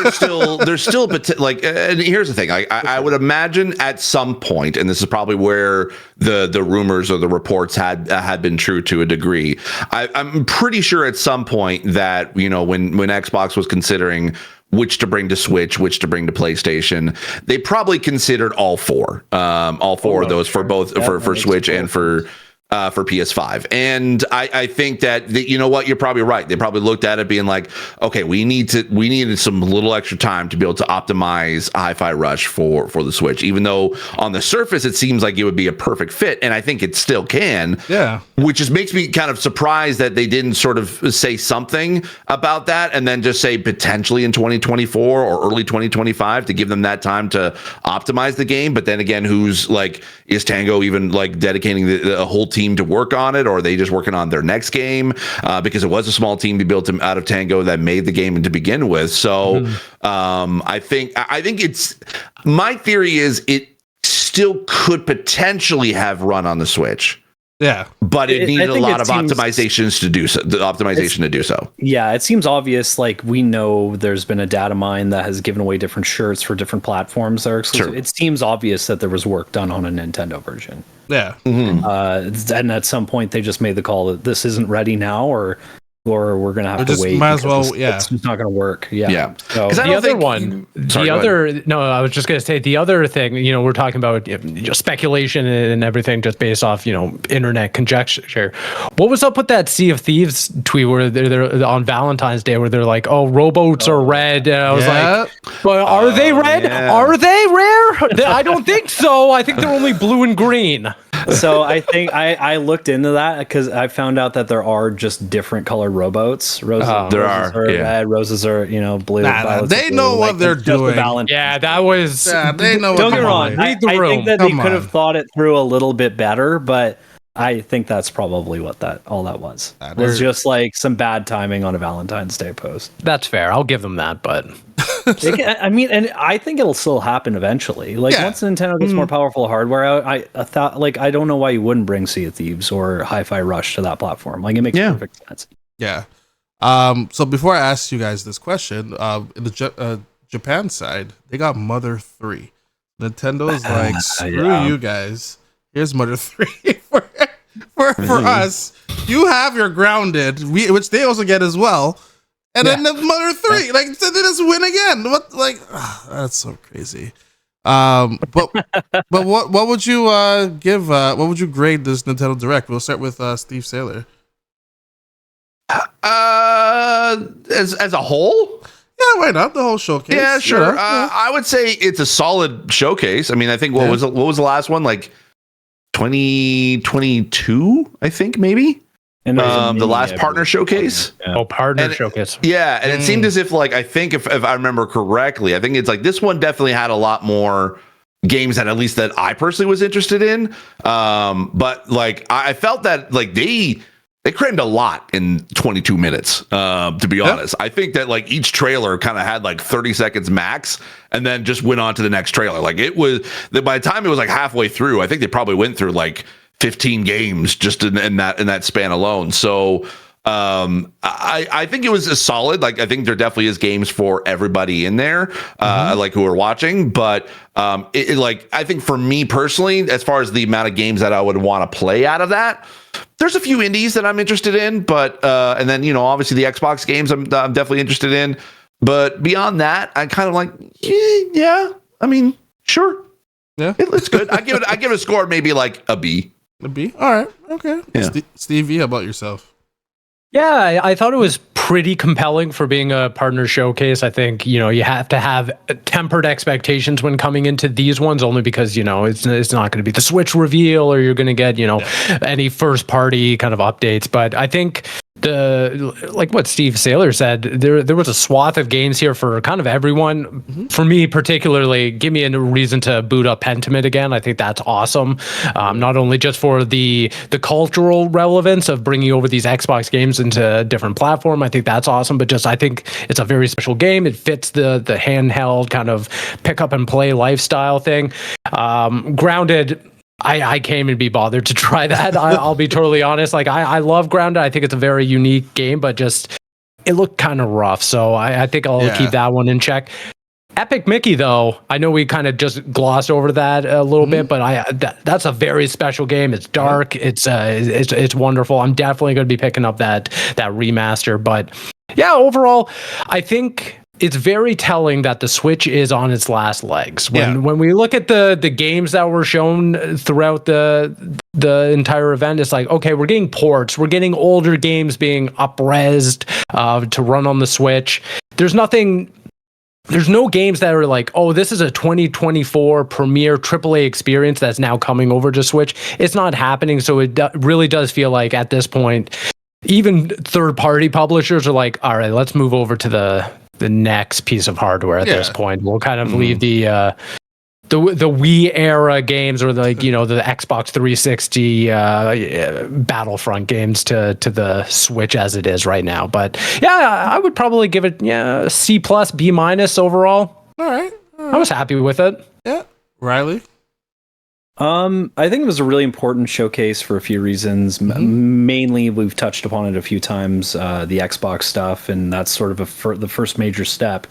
there's still like. And here's the thing. I would imagine at some point, and this is probably where the rumors or the reports had been true to a degree. I'm pretty sure at some point that when Xbox was considering which to bring to Switch, which to bring to PlayStation, they probably considered all four of those for both for Switch and for PS5. And I think that you know what, you're probably right. They probably looked at it being like, okay, we needed some little extra time to be able to optimize Hi-Fi Rush for the Switch, even though on the surface it seems like it would be a perfect fit, and I think it still can. Yeah. Which just makes me kind of surprised that they didn't sort of say something about that and then just say potentially in 2024 or early 2025 to give them that time to optimize the game. But then again, is Tango even like dedicating a whole team to work on it, or are they just working on their next game? Because it was a small team to build out of Tango that made the game to begin with. So I think it's, my theory is it still could potentially have run on the Switch. Yeah, but it needed a lot of optimizations to do so. The optimization to do so. Yeah, it seems obvious. Like we know there's been a data mine that has given away different shirts for different platforms that are exclusive. Sure. It seems obvious that there was work done on a Nintendo version. Yeah, and at some point they just made the call that this isn't ready now, or we're gonna have to wait. Might as well, it's not gonna work. Yeah. So I was just gonna say the other thing. We're talking about speculation and everything just based off internet conjecture. What was up with that Sea of Thieves tweet where they're on Valentine's Day where they're like, "Oh, rowboats are red," and I was like, "But are they red? Yeah. Are they rare? I don't think so. I think they're only blue and green." So I think I looked into that because I found out that there are just different colored rowboats. Roses are red, roses are blue. They know what they're doing. Yeah, that was. Yeah, they know. Don't get me wrong. I think that they could have thought it through a little bit better, but I think that's probably what all that was. It was just like some bad timing on a Valentine's Day post. That's fair. I'll give them that, but. I mean, and I think it'll still happen eventually. Like once Nintendo gets more powerful hardware out, I thought, like, I don't know why you wouldn't bring Sea of Thieves or Hi-Fi Rush to that platform. Like, it makes perfect sense. Yeah. So before I ask you guys this question, in the Japan side, they got Mother 3. Nintendo's like, screw you guys. Here's Mother 3 for us. You have your Grounded, which they also get as well. And then the Mother 3, like, so they just win again. What, like, that's so crazy. But what would you give? What would you grade this Nintendo Direct? We'll start with Steve Saylor. As a whole, yeah, why not the whole showcase? Yeah, sure. I would say it's a solid showcase. I mean, I think what was the last one, like 2022? I think maybe. And the last partner showcase. Showcase. Yeah, and it seemed as if, like, I think if I remember correctly, I think it's like this one definitely had a lot more games that at least that I personally was interested in. But like I felt that like they crammed a lot in 22 minutes. To be honest, I think that like each trailer kind of had like 30 seconds max, and then just went on to the next trailer. Like it was by the time it was like halfway through, I think they probably went through like 15 games just in that span alone. So I think it was a solid. Like, I think there definitely is games for everybody in there, like who are watching. But like, I think for me personally, as far as the amount of games that I would want to play out of that, there's a few indies that I'm interested in. But and then, you know, obviously the Xbox games I'm definitely interested in. But beyond that, I kind of like, yeah. I mean, sure. Yeah, it's good. I give it a score, maybe like a B. A B. All right. Okay. Yeah. Stevie, how about yourself? Yeah, I thought it was pretty compelling for being a partner showcase. I think, you know, you have to have tempered expectations when coming into these ones, only because, you know, it's not going to be the Switch reveal or you're going to get, you know, any first party kind of updates. But I think like what Steve Saylor said, there was a swath of games here for kind of everyone. For me particularly, give me a reason to boot up Pentiment again. I think that's awesome. Not only just for the cultural relevance of bringing over these Xbox games into a different platform, I think that's awesome, but just I think it's a very special game. It fits the handheld kind of pick up and play lifestyle thing. Grounded, I can't even be bothered to try that. I'll be totally honest. Like, I love Grounded. I think it's a very unique game, but just it looked kind of rough. So I think I'll keep that one in check. Epic Mickey, though, I know we kind of just glossed over that a little bit, but that's a very special game. It's dark. It's wonderful. I'm definitely going to be picking up that remaster. But yeah, overall, I think it's very telling that the Switch is on its last legs. When we look at the games that were shown throughout the entire event, it's like, okay, we're getting ports, we're getting older games being up-resed to run on the Switch. There's no games that are like, oh, this is a 2024 premier AAA experience that's now coming over to Switch. It's not happening. So it really does feel like at this point, even third-party publishers are like, all right, let's move over to the next piece of hardware at this point. We'll kind of leave the Wii era games or the Xbox 360 Battlefront games to the Switch as it is right now. But yeah, I would probably give it C+, B- overall. All right. I was happy with it. Yeah. Riley? I think it was a really important showcase for a few reasons. Mainly, we've touched upon it a few times, the Xbox stuff, and that's sort of the first major step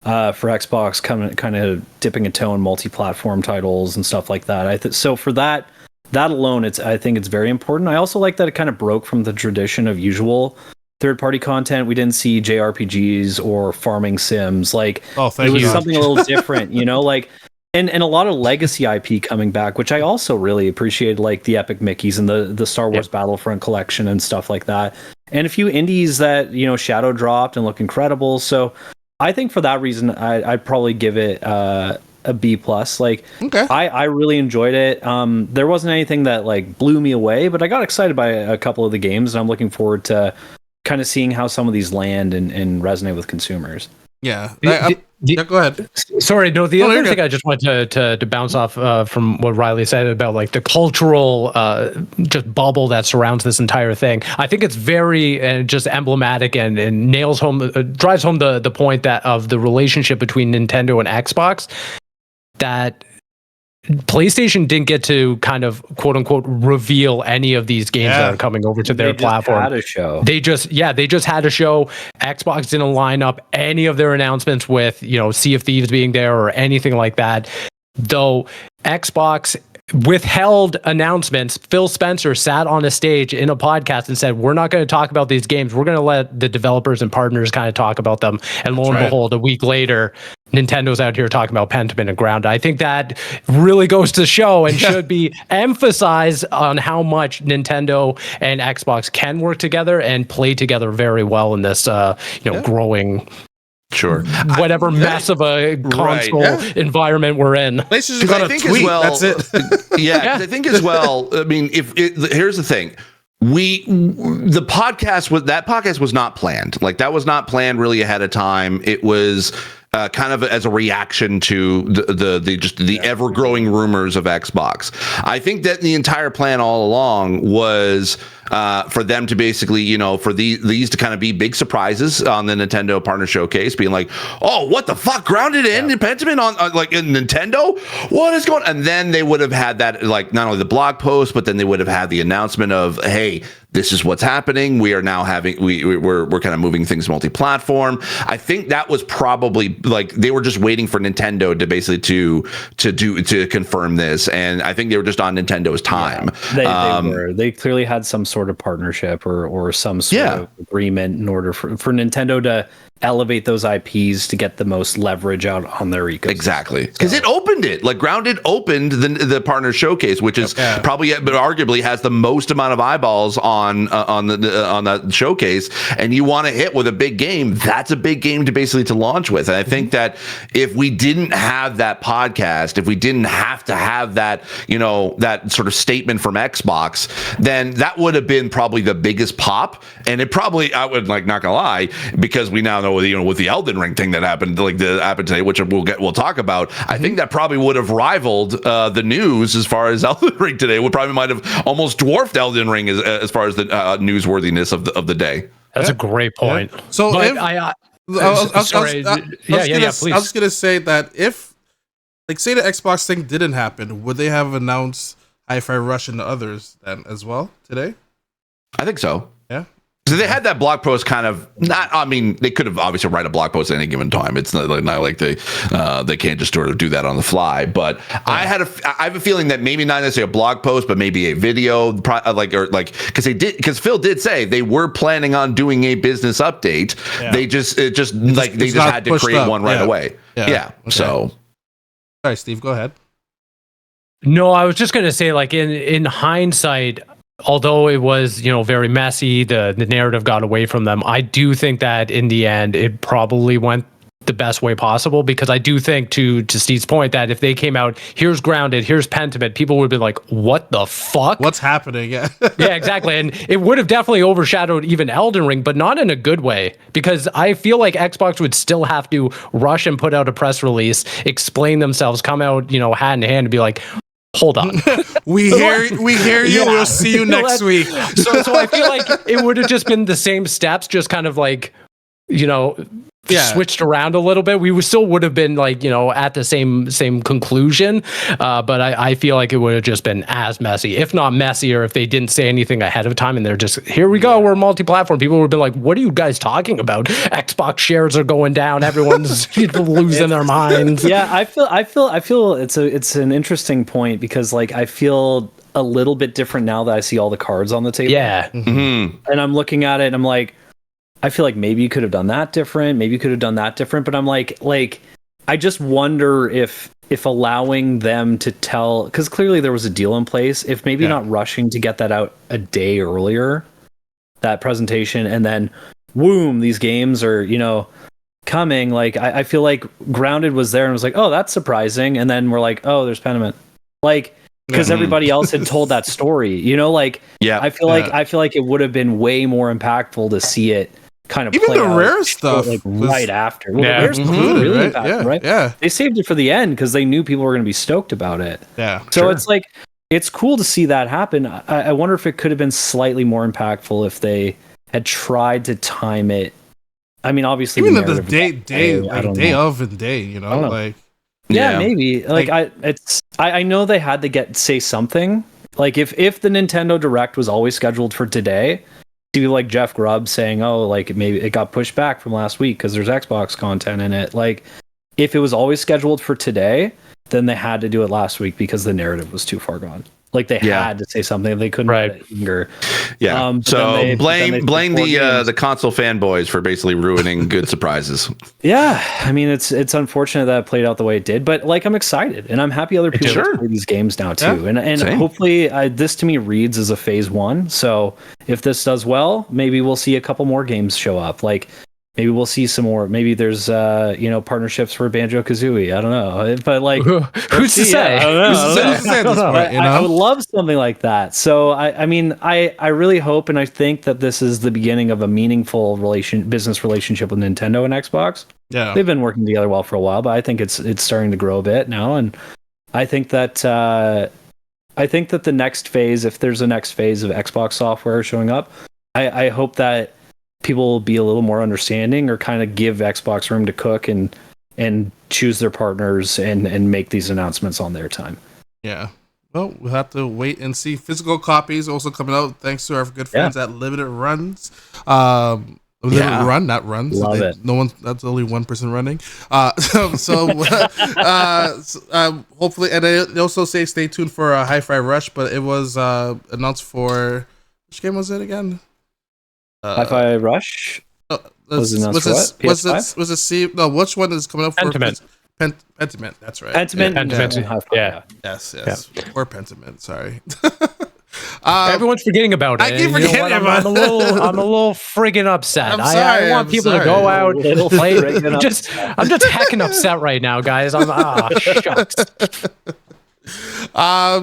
for Xbox kind of dipping a toe in multi-platform titles and stuff like that. So for that alone, I think it's very important. I also like that it kind of broke from the tradition of usual third-party content. We didn't see JRPGs or farming sims. Like, it was something a little different, you know, like. And a lot of legacy IP coming back, which I also really appreciated, like the Epic Mickeys and the Star Wars Battlefront collection and stuff like that. And a few indies that, you know, shadow dropped and look incredible. So I think for that reason, I'd probably give it a B+. Like, okay. I really enjoyed it. There wasn't anything that like blew me away, but I got excited by a couple of the games, and I'm looking forward to kind of seeing how some of these land and resonate with consumers. Yeah. Go ahead. Sorry, no. The other thing I just wanted to bounce off from what Riley said about like the cultural just bubble that surrounds this entire thing. I think it's very just emblematic and drives home the point that of the relationship between Nintendo and Xbox, that PlayStation didn't get to kind of quote unquote reveal any of these games that are coming over to their platform. Had a show. They just had a show. Xbox didn't line up any of their announcements with, you know, Sea of Thieves being there or anything like that. Though Xbox withheld announcements. Phil Spencer sat on a stage in a podcast and said, we're not going to talk about these games. We're going to let the developers and partners kind of talk about them. And lo and behold, a week later, Nintendo's out here talking about Pentiment and Grounded. I think that really goes to show and should be emphasized on how much Nintendo and Xbox can work together and play together very well in this growing whatever mess of a console environment we're in. I think as well, that's it. I think as well, I mean, here's the thing. The podcast was not planned. Like, that was not planned really ahead of time. It was kind of as a reaction to the ever growing rumors of Xbox. I think that the entire plan all along was for them to basically, for these to kind of be big surprises on the Nintendo Partner Showcase, being like, oh, what the fuck, Grounded and Pentiment on like in Nintendo? What is going on? And then they would have had that, like, not only the blog post, but then they would have had the announcement of, hey, this is what's happening. We are now having we're kind of moving things multi-platform. I think that was probably like they were just waiting for Nintendo to basically to confirm this, and I think they were just on Nintendo's time. Yeah, they clearly had some sort of partnership or some sort of agreement in order for Nintendo to elevate those IPs to get the most leverage out on their ecosystem. Exactly, because it opened it. Like Grounded opened the Partner Showcase, which is probably, but arguably has the most amount of eyeballs on that showcase. And you want to hit with a big game. That's a big game to basically to launch with. And I think that if we didn't have that podcast, if we didn't have to have that, that sort of statement from Xbox, then that would have been probably the biggest pop. And it probably, I would not gonna lie, because we now know with the Elden Ring thing that happened, happened today, which we'll talk about. I think that probably would have rivaled the news as far as Elden Ring today. Would probably might have almost dwarfed Elden Ring as far as the newsworthiness of the day. That's a great point. Yeah. So but I was just gonna say that if, like, say the Xbox thing didn't happen, would they have announced Hi-Fi Rush and the others then as well today? I think so. Yeah. So they had that blog post kind of they could have obviously write a blog post at any given time. It's not like they can't just sort of do that on the fly. But I have a feeling that maybe not necessarily a blog post, but maybe a video, because Phil did say they were planning on doing a business update. Yeah. They just had to create one right away. Yeah. Okay. So, all right, Steve, go ahead. No, I was just gonna say, like, in hindsight, although it was, very messy, the narrative got away from them, I do think that in the end, it probably went the best way possible, because I do think, to Steve's point, that if they came out, here's Grounded, here's Pentiment, people would be like, what the fuck? What's happening? Yeah. Yeah, exactly. And it would have definitely overshadowed even Elden Ring, but not in a good way, because I feel like Xbox would still have to rush and put out a press release, explain themselves, come out, hand in hand, and be like, hold on. we hear you. We'll see you next week. So I feel like it would have just been the same steps, just kind of like, switched around a little bit. We still would have been like, at the same conclusion. But I feel like it would have just been as messy, if not messier, if they didn't say anything ahead of time and they're just, here we go, we're multi-platform. People would have been like, what are you guys talking about? Xbox shares are going down. Everyone's losing their minds. Yeah, I feel it's an interesting point, because like I feel a little bit different now that I see all the cards on the table. Yeah. Mm-hmm. And I'm looking at it and I'm like, I feel like maybe you could have done that different. Maybe you could have done that different. But I'm like, I just wonder if allowing them to tell, because clearly there was a deal in place, if maybe not rushing to get that out a day earlier, that presentation, and then boom, these games are, coming. Like, I feel like Grounded was there and was like, oh, that's surprising. And then we're like, oh, there's Pentiment. Like, because everybody else had told that story, I feel like it would have been way more impactful to see it kind of even play the out, rare stuff right after. Well, yeah. The rare stuff was really impactful, right? Yeah. They saved it for the end because they knew people were going to be stoked about it. Yeah. So it's like, it's cool to see that happen. I wonder if it could have been slightly more impactful if they had tried to time it. I mean, obviously, even the day of and day, like. Yeah, maybe. I know they had to say something. Like if the Nintendo Direct was always scheduled for today, see like Jeff Grubb saying, "Oh, like maybe it got pushed back from last week because there's Xbox content in it." Like if it was always scheduled for today, then they had to do it last week because the narrative was too far gone. Like they had to say something. They couldn't let it linger. Yeah. So blame the console fanboys for basically ruining good surprises. Yeah. I mean, it's unfortunate that it played out the way it did, but like I'm excited and I'm happy other people play these games now too. Yeah, and hopefully this to me reads as a phase 1. So if this does well, maybe we'll see a couple more games show up. Like maybe we'll see some more. Maybe there's partnerships for Banjo-Kazooie. I don't know, but like who's to say? I don't know. I would love something like that. So I mean, I really hope and I think that this is the beginning of a meaningful business relationship with Nintendo and Xbox. Yeah, they've been working together well for a while, but I think it's starting to grow a bit now, and I think that I think that the next phase, if there's a next phase of Xbox software showing up, I hope that people will be a little more understanding or kind of give Xbox room to cook and choose their partners and make these announcements on their time. Yeah. Well, we'll have to wait and see. Physical copies also coming out thanks to our good friends at Limited Runs. Limited Run, not runs. Love it. No one. That's only one person running. Hopefully, and they also say stay tuned for a Hi-Fi Rush. But it was announced for which game was it again? Hi-Fi Rush. Was it which one is coming up for Pentiment? Pentiment. That's right. Pentiment. Yeah. Yes. Or Pentiment. Sorry. Everyone's forgetting about it. I keep forgetting about it. I'm a little friggin' upset. I'm sorry, I want people to go out and play. I'm just heckin' upset right now, guys. Shucks.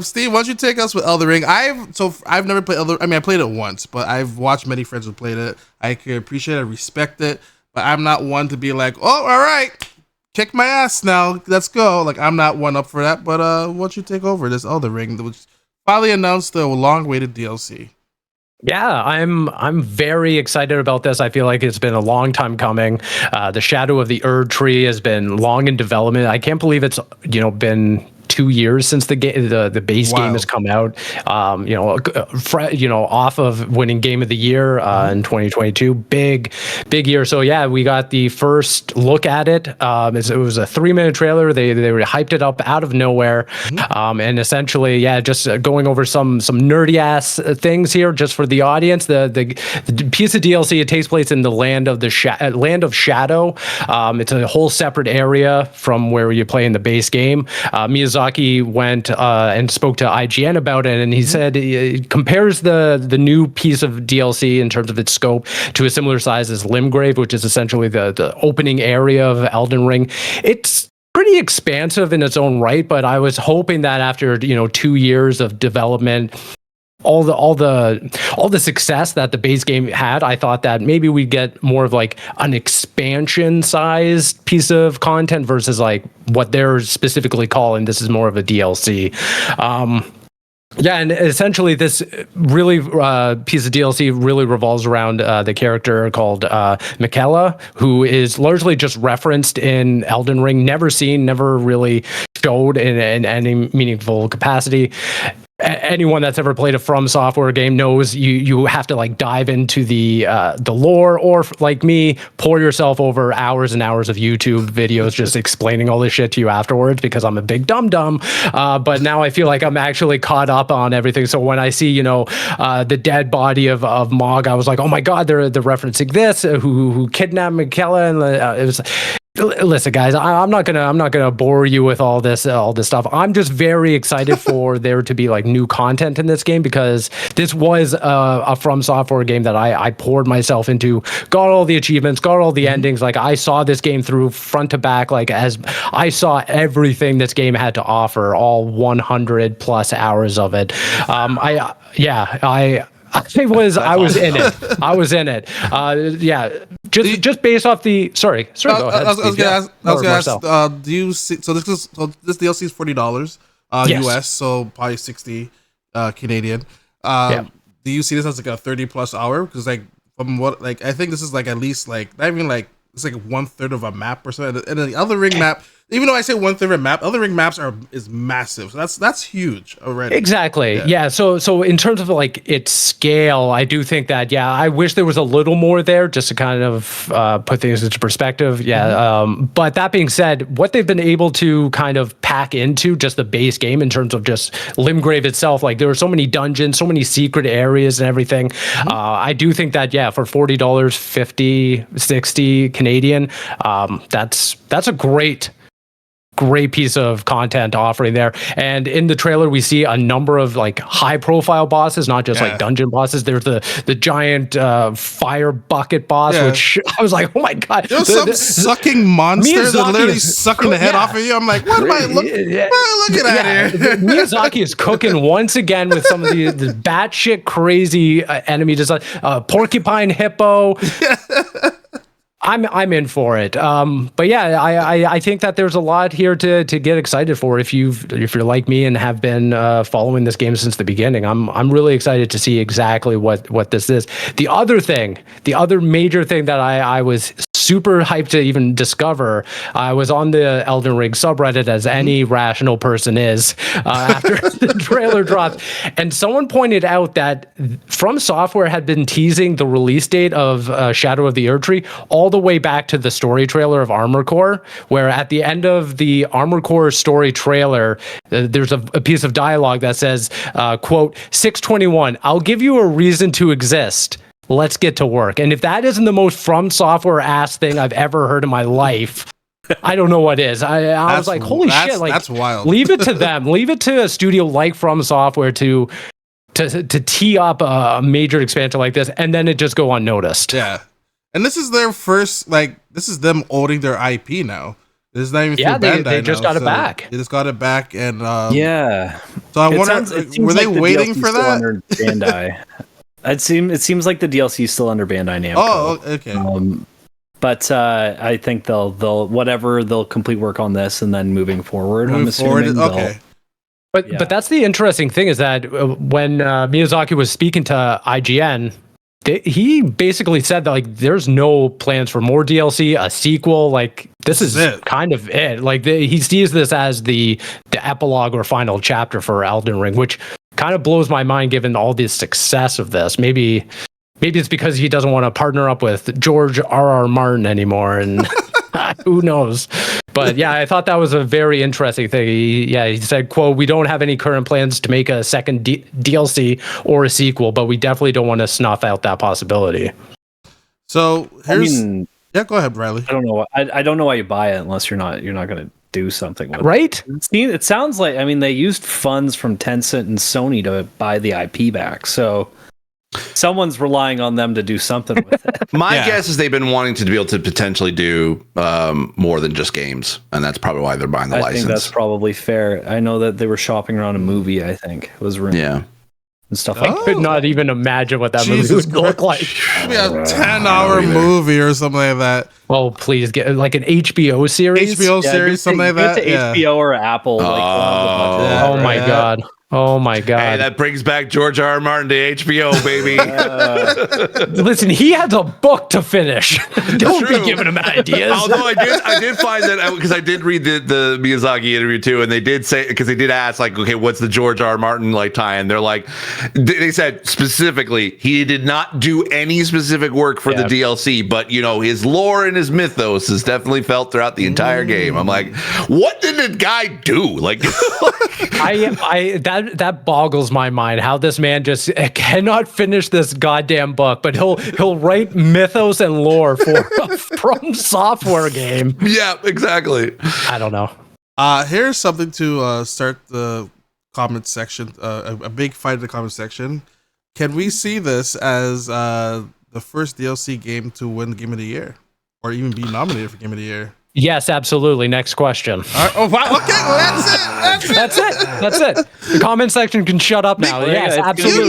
Steve, why don't you take us with Elden Ring? I've never played Elden. I mean, I played it once, but I've watched many friends who played it. I can appreciate it, respect it, but I'm not one to be like, oh, all right, kick my ass now, let's go. Like, I'm not one up for that. But why don't you take over this Elden Ring, which finally announced the long-awaited DLC? Yeah, I'm very excited about this. I feel like it's been a long time coming. The Shadow of the Erd Tree has been long in development. I can't believe it's been 2 years since the base game has come out. Off of winning Game of the Year in 2022, big year. So yeah, we got the first look at it. It was a 3-minute trailer. They hyped it up out of nowhere, and essentially, just going over some nerdy ass things here, just for the audience. The piece of DLC, it takes place in the land of Shadow. It's a whole separate area from where you play in the base game. Miyazaki went and spoke to IGN about it, and he said he compares the new piece of DLC in terms of its scope to a similar size as Limgrave, which is essentially the opening area of Elden Ring. It's pretty expansive in its own right, but I was hoping that after 2 years of development, all the success that the base game had, I thought that maybe we'd get more of like an expansion sized piece of content versus like what they're specifically calling this is more of a DLC. And essentially this really piece of DLC really revolves around the character called Miquella, who is largely just referenced in Elden Ring, never really showed in any meaningful capacity. Anyone that's ever played a From Software game knows you have to like dive into the lore, or like me, pour yourself over hours and hours of YouTube videos just explaining all this shit to you afterwards because I'm a big dum-dum. But now I feel like I'm actually caught up on everything. So when I see the dead body of Mog, I was like, oh my god, they're referencing this. Who kidnapped Miquella, and it was. Listen, guys, I'm not gonna bore you with all this stuff. I'm just very excited for there to be like new content in this game, because this was a From Software game that I poured myself into, got all the achievements, got all the endings. Like, I saw this game through front to back. Like, as I saw everything this game had to offer, all 100 plus hours of it. I was in it. Just based off the sorry. Go ahead. I was gonna ask. Do you see? So this DLC is $40 US, so probably 60 Canadian. Do you see this as like a 30 plus hour? Because like from what I think this is like at least like not even like it's like 1/3 of a map or something. And the Elden Ring map, even though I say 1/3 of a map, Elden Ring maps is massive. So that's huge already. Exactly. Yeah. So in terms of like its scale, I do think that I wish there was a little more there just to kind of put things into perspective. But that being said, what they've been able to kind of pack into just the base game in terms of just Limgrave itself, like there were so many dungeons, so many secret areas and everything. I do think that for $40, 50, 60 Canadian, that's a great piece of content offering there. And in the trailer, we see a number of like high profile bosses, not just like dungeon bosses. There's the giant fire bucket boss, which I was like, oh my god, there's some sucking monster that literally sucking the head off of you. I'm like, what am I looking at here? Miyazaki is cooking once again with some of the batshit crazy enemy design. Porcupine hippo. I'm in for it. But yeah, I think that there's a lot here to get excited for if you're like me and have been following this game since the beginning. I'm really excited to see exactly what this is. The other major thing that I was super hyped to even discover, I was on the Elden Ring subreddit, as any rational person is, after the trailer dropped, and someone pointed out that From Software had been teasing the release date of Shadow of the Erdtree all the way back to the story trailer of Armored Core, where at the end of the Armored Core story trailer, there's a piece of dialogue that says, quote, 621, I'll give you a reason to exist. Let's get to work. And if that isn't the most From Software ass thing I've ever heard in my life, I don't know what is. I was like, holy shit! Like, that's wild. Leave it to them. Leave it to a studio like From Software to tee up a major expansion like this, and then it just go unnoticed. Yeah, and this is their first. Like, this is them owning their IP now. This is not even through Bandai. They just got it back. They just got it back, and yeah. So I wonder, were they waiting for that? Under Bandai. It seems like the DLC is still under Bandai Namco. Oh, okay. But I think they'll complete work on this, and then moving forward, okay. But that's the interesting thing, is that when Miyazaki was speaking to IGN, he basically said that, like, there's no plans for more DLC, a sequel. Like, this is kind of it. Like, he sees this as the epilogue or final chapter for Elden Ring, which kind of blows my mind given all the success of this. Maybe it's because he doesn't want to partner up with George R.R. Martin anymore, and who knows. But yeah, I thought that was a very interesting thing. He said, quote, we don't have any current plans to make a second DLC or a sequel, but we definitely don't want to snuff out that possibility. So here's go ahead, Bradley. I don't know. I don't know why you buy it unless you're not going to do something with right? It sounds like, I mean, they used funds from Tencent and Sony to buy the IP back, so someone's relying on them to do something with it. My guess is they've been wanting to be able to potentially do more than just games, and that's probably why they're buying the license. I think that's probably fair. I know that they were shopping around a movie, I think it was rumored. Yeah. And stuff I could not even imagine what that movie would look like. Maybe a 10-hour movie or something like that. Oh, please get like an HBO series. Something like that. HBO or Apple. Oh my god. Oh my god! Hey, that brings back George R.R. Martin to HBO, baby. Listen, he has a book to finish. Don't be giving him ideas. Although I did find that, because I did read the Miyazaki interview too, and they did say, because they did ask, like, okay, what's the George R.R. Martin like tie-in? They're like, they said specifically he did not do any specific work for the DLC, but you know, his lore and his mythos is definitely felt throughout the entire game. I'm like, what did the guy do? Like, that boggles my mind, how this man just cannot finish this goddamn book, but he'll write mythos and lore for a From Software game. Yeah, exactly. I don't know. Here's something to start the comment section, a big fight in the comment section. Can we see this as the first DLC game to win Game of the Year, or even be nominated for Game of the Year? Yes, absolutely. Next question. Oh, wow. Okay, well, that's it. The comment section can shut up now. Yes, absolutely.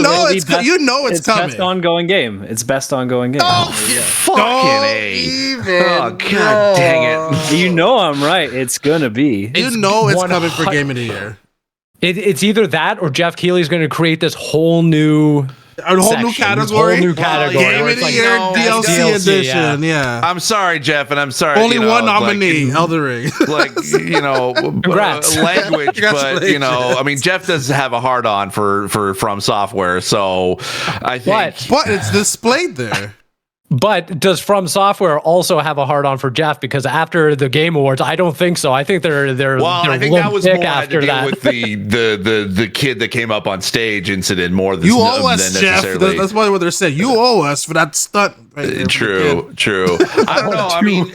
You know it's coming. Best ongoing game. It's best ongoing game. Oh, fucking A. Oh, god dang it. You know I'm right. It's gonna be. You know it's coming for Game of the Year. It's either that or Jeff Keighley's going to create this whole new new category. Game of the Year DLC edition. Yeah. I'm sorry, Jeff, and I'm sorry. Only one nominee, Elden Ring. Like, you know, language, but you know, I mean, Jeff does have a hard on for From Software, so I think. But it's displayed there. But does From Software also have a hard on for Jeff? Because after the Game Awards, I don't think so. I think they're I think that was more after had to do with the kid that came up on stage incident more than you owe us, Jeff. That's what they're saying. You owe us for that stunt. Right there. True. I don't know. I mean,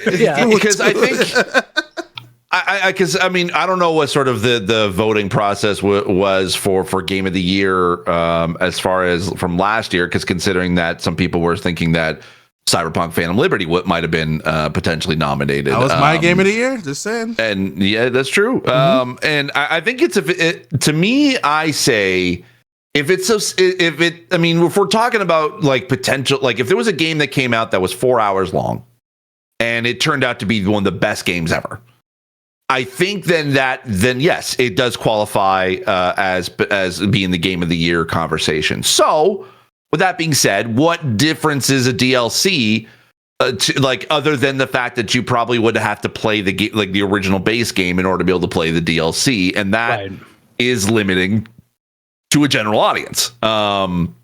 because I think. Because I mean, I don't know what sort of the voting process was for Game of the Year as far as from last year. Because considering that some people were thinking that Cyberpunk Phantom Liberty might have been potentially nominated. That was my Game of the Year. Just saying. And yeah, that's true. And I think to me, I say if we're talking about like potential, like if there was a game that came out that was 4 hours long, and it turned out to be one of the best games ever. I think then yes, it does qualify as being the game of the year conversation. So, with that being said, what difference is a DLC other than the fact that you probably would have to play the original base game in order to be able to play the DLC, and that is limiting to a general audience. And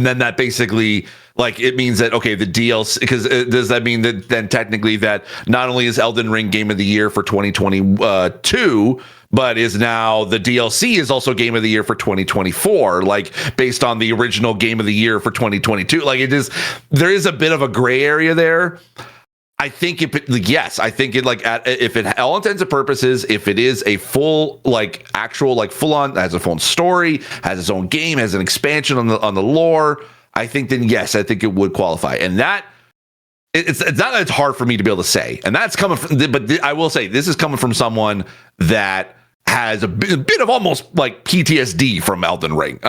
then that basically, it means that, okay, the DLC, because does that mean that then technically that not only is Elden Ring Game of the Year for 2022, but is now the DLC is also Game of the Year for 2024, based on the original Game of the Year for 2022. There is a bit of a gray area there. I think if it all intents and purposes, if it is a full actual full on, has a full story, has its own game, has an expansion on the lore, I think then yes, I think it would qualify. And that it's not that it's hard for me to be able to say, and that's coming from, but I will say this is coming from someone that has a bit of almost PTSD from Elden Ring.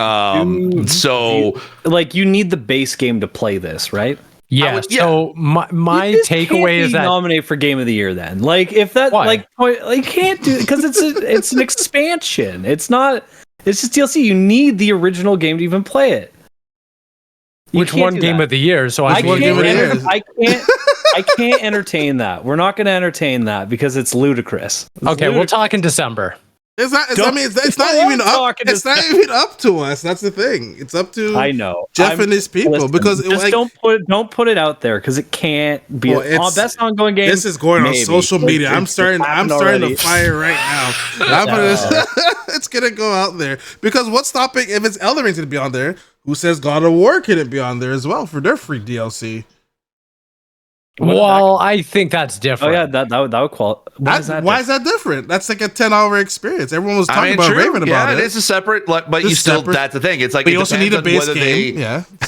You need the base game to play this, right? Yeah. So my takeaway is that nominate for Game of the Year. Then, if that can't do, because it's an expansion. It's just DLC. You need the original game to even play it. Which one Game of the Year? So I can't entertain that. We're not going to entertain that because it's ludicrous. We'll talk in December. It's not even up. It's not even up to us. That's the thing. It's up to Jeff and his people, because don't put it out there because it can't be best ongoing game. This is going on social media. I'm starting to fire right now. It's gonna go out there because what's stopping if it's Elden Ring to be on there? Who says God of War couldn't be on there as well for their free DLC? Well, I think that's different. Oh yeah, that would qualify. Why is that different? That's like a 10-hour experience. Everyone was talking about raving about it. Yeah, it is a separate, but you still. That's the thing. It's but you also need a base game.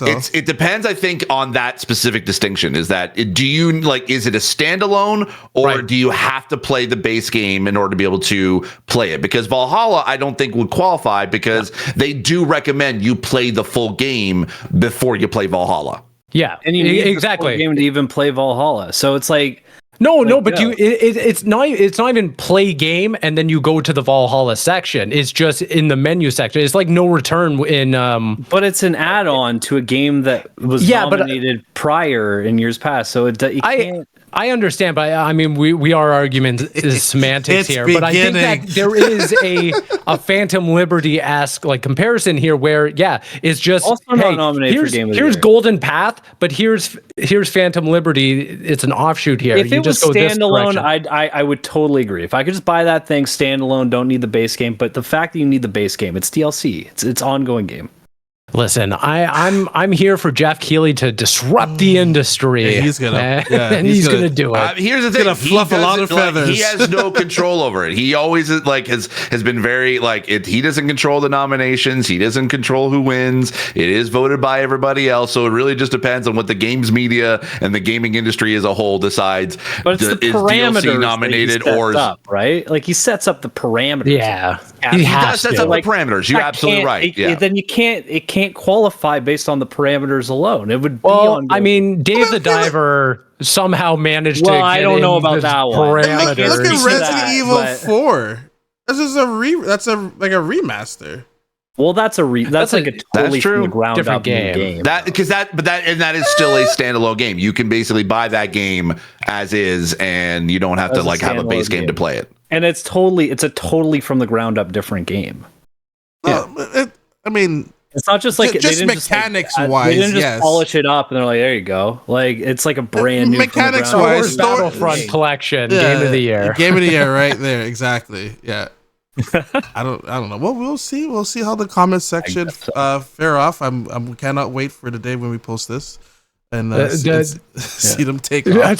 It depends. I think on that specific distinction is that do you is it a standalone or do you have to play the base game in order to be able to play it? Because Valhalla, I don't think would qualify because they do recommend you play the full game before you play Valhalla. Yeah, and you need exactly the full game to even play Valhalla. So it's but it's not even play game and then you go to the Valhalla section. It's just in the menu section. It's like no return in. But it's an add-on to a game that was nominated prior in years past. So you can't. I understand, but I mean, we are arguing semantics here. Beginning. But I think that there is a Phantom Liberty-esque comparison here, where it's just also not nominated for Game of the here's Year. Golden Path, but here's Phantom Liberty. It's an offshoot here. If it was standalone, I would totally agree. If I could just buy that thing standalone, don't need the base game. But the fact that you need the base game, it's DLC. It's ongoing game. Listen, I'm here for Jeff Keighley to disrupt the industry. Yeah, he's gonna, he's gonna do it. Here's the thing: gonna fluff a lot of feathers. He has no control over it. He always has been very he doesn't control the nominations. He doesn't control who wins. It is voted by everybody else. So it really just depends on what the games media and the gaming industry as a whole decides. But it's the parameters DLC nominated or right? He sets up the parameters. Yeah, he does set up the parameters. You're absolutely right. Then you can't. It can't qualify based on the parameters alone. It would be I mean, Dave the Diver somehow managed to get I don't know about that one. Look at Resident Evil 4. This is a remaster. Well, that's a totally from the ground different up game. That is still a standalone game. You can basically buy that game as is, and you don't have to have a base game to play it. And it's a totally from the ground up different game. It's not just just mechanics wise. They didn't just polish it up and they're like, there you go. It's like a brand new mechanics wise. Battlefront collection, Game of the Year. Game of the Year, right there, exactly. Yeah. I don't know. Well, we'll see. We'll see how the comment section fare off. I'm cannot wait for the day when we post this and see them take off.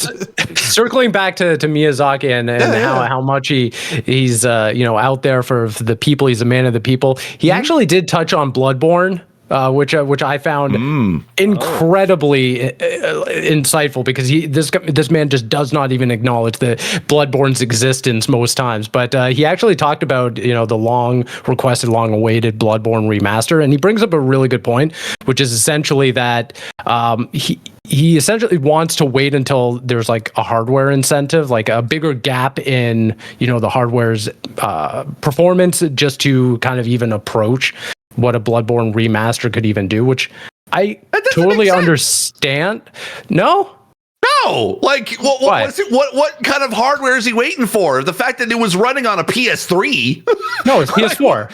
Circling back to Miyazaki and how much he's out there for the people. He's a man of the people. He actually did touch on Bloodborne. Which I found incredibly insightful, because this man just does not even acknowledge the Bloodborne's existence most times. But he actually talked about the long awaited Bloodborne remaster, and he brings up a really good point, which is essentially that he essentially wants to wait until there's like a hardware incentive, like a bigger gap in, the hardware's performance, just to kind of even approach what a Bloodborne remaster could even do, which I totally understand. No, like what kind of hardware is he waiting for? The fact that it was running on a PS3. No, it's PS4.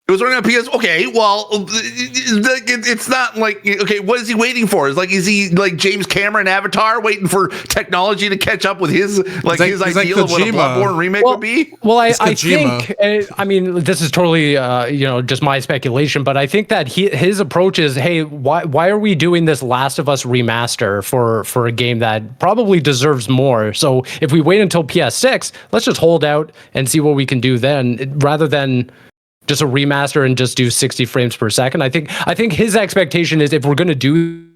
It was running on PS. Okay, well, it's not like, okay, what is he waiting for? Is he like James Cameron Avatar, waiting for technology to catch up with his his ideal of what a Bloodborne remake would be? Well, I think, I mean, this is totally just my speculation, but I think that his approach is, hey, why are we doing this Last of Us remaster for a game that probably deserves more? So if we wait until PS6, let's just hold out and see what we can do then, rather than just a remaster and just do 60 frames per second. I think his expectation is, if we're going to do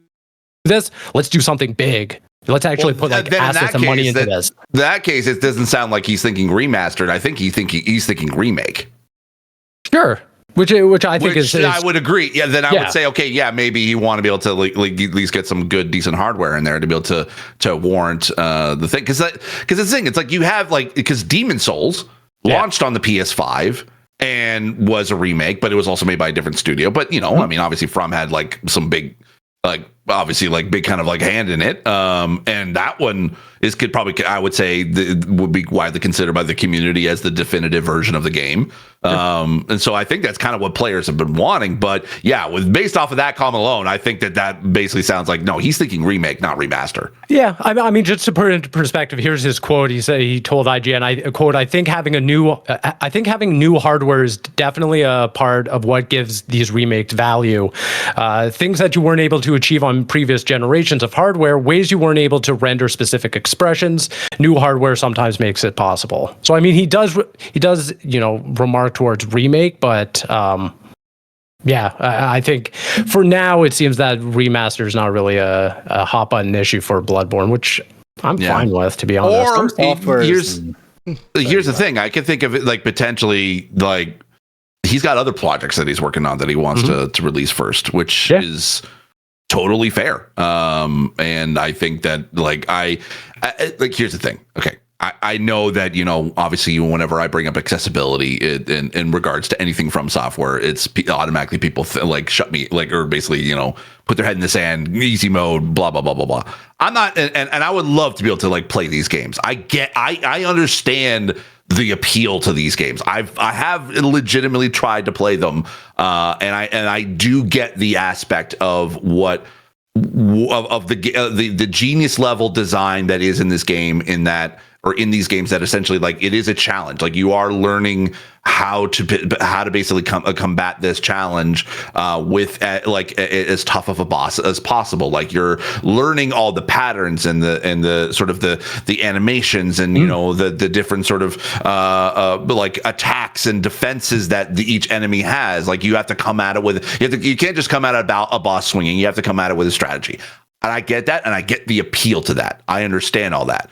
this, let's do something big. Let's actually put like assets and money into this. In that case, it doesn't sound like he's thinking remastered. I think he's thinking remake. Sure. Which I think is I would agree. Yeah, then I would say, okay, yeah, maybe you want to be able to like at least get some good, decent hardware in there to be able to warrant the thing. Because the thing, it's like you have because Demon Souls launched on the PS5 and was a remake, but it was also made by a different studio. But I mean, obviously From had like some big, big kind of like hand in it. And that one could probably, I would say, would be widely considered by the community as the definitive version of the game. And so I think that's kind of what players have been wanting. But yeah, based off of that comment alone, I think that basically sounds like, no, he's thinking remake, not remaster. Yeah, I mean, just to put it into perspective, here's his quote. He told IGN, I quote, I think having new hardware is definitely a part of what gives these remakes value. Things that you weren't able to achieve on previous generations of hardware, ways you weren't able to render specific expressions. New hardware sometimes makes it possible. So I mean, he does remark towards remake, but I think for now it seems that remaster is not really a hot button issue for Bloodborne, which I'm fine with, to be honest. Or here's the thing, I can think of it like potentially like he's got other projects that he's working on that he wants to release first, which is totally fair. And I think that I here's the thing. Okay. I know that, obviously whenever I bring up accessibility in regards to anything from software, it's automatically people shut me, or basically, put their head in the sand, easy mode, blah, blah, blah, blah, blah. I'm not, and I would love to be able to play these games. I understand the appeal to these games. I have legitimately tried to play them. And I do get the aspect of what, of the genius level design that is in this game, in these games, that essentially it is a challenge. You are learning how to basically combat this challenge with as tough of a boss as possible. You're learning all the patterns and the sort of the animations and the different sort of attacks and defenses that each enemy has. You have to come at it with you can't just come at it about a boss swinging. You have to come at it with a strategy. And I get that, and I get the appeal to that. I understand all that.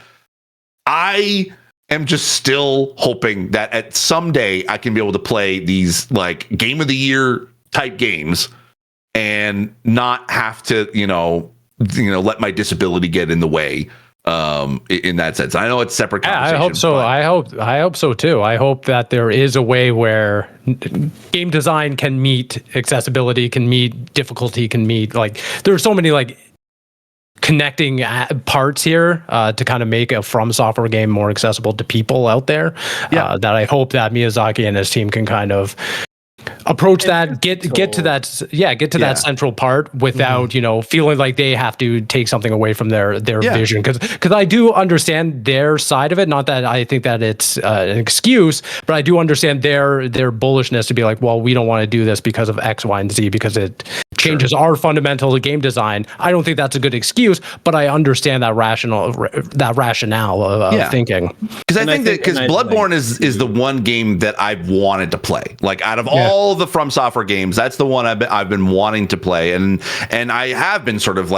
I am just still hoping that at someday I can be able to play these game of the year type games and not have to, let my disability get in the way in that sense. I know it's separate conversation. I hope so. I hope so too. I hope that there is a way where game design can meet accessibility, can meet difficulty, can meet there's so many connecting parts here to kind of make a From Software game more accessible to people out there. That I hope that Miyazaki and his team can kind of approach that, get to that central part without feeling like they have to take something away from their vision, because I do understand their side of it. Not that I think that it's an excuse, but I do understand their bullishness to be like, well, we don't want to do this because of X, Y, and Z, because it changes our fundamental game design. I don't think that's a good excuse, but I understand that rationale of thinking. Because I think Bloodborne is the one game that I've wanted to play. Out of all the From Software games, that's the one I've been wanting to play, and I have been sort of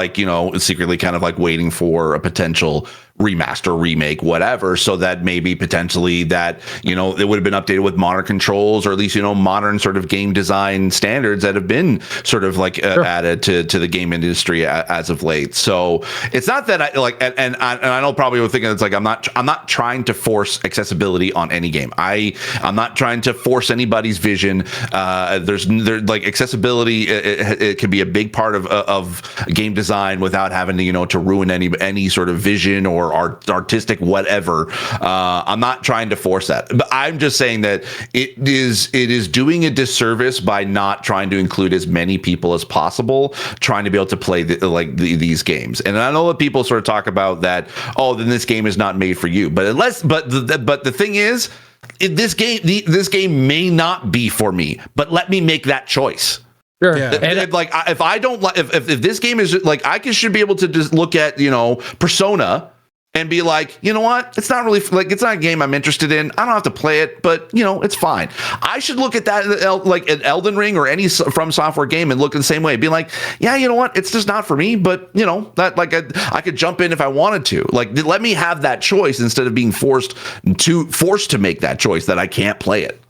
secretly kind of waiting for a potential remaster, remake, whatever, so that maybe potentially that, you know, it would have been updated with modern controls, or at least, you know, modern sort of game design standards that have been sort of like added to the game industry as of late. So it's not that I like, and I know probably you're thinking it's like I'm not trying to force accessibility on any game. I'm not trying to force anybody's vision. There's like accessibility. It can be a big part of game design without having to, you know, to ruin any sort of vision or artistic whatever. I'm not trying to force that, but I'm just saying that it is doing a disservice by not trying to include as many people as possible trying to be able to play these games. And I know that people sort of talk about that, oh, then this game is not made for you. But the thing is, this game may not be for me, but let me make that choice. Sure. Yeah. If this game is like, I should be able to just look at, you know, Persona and be like, you know what? It's not really like, it's not a game I'm interested in. I don't have to play it, but you know, it's fine. I should look at that like an Elden Ring or any From Software game and look in the same way, be like, yeah, you know what? It's just not for me, but you know, that like I could jump in if I wanted to. Like, let me have that choice instead of being forced to make that choice that I can't play it.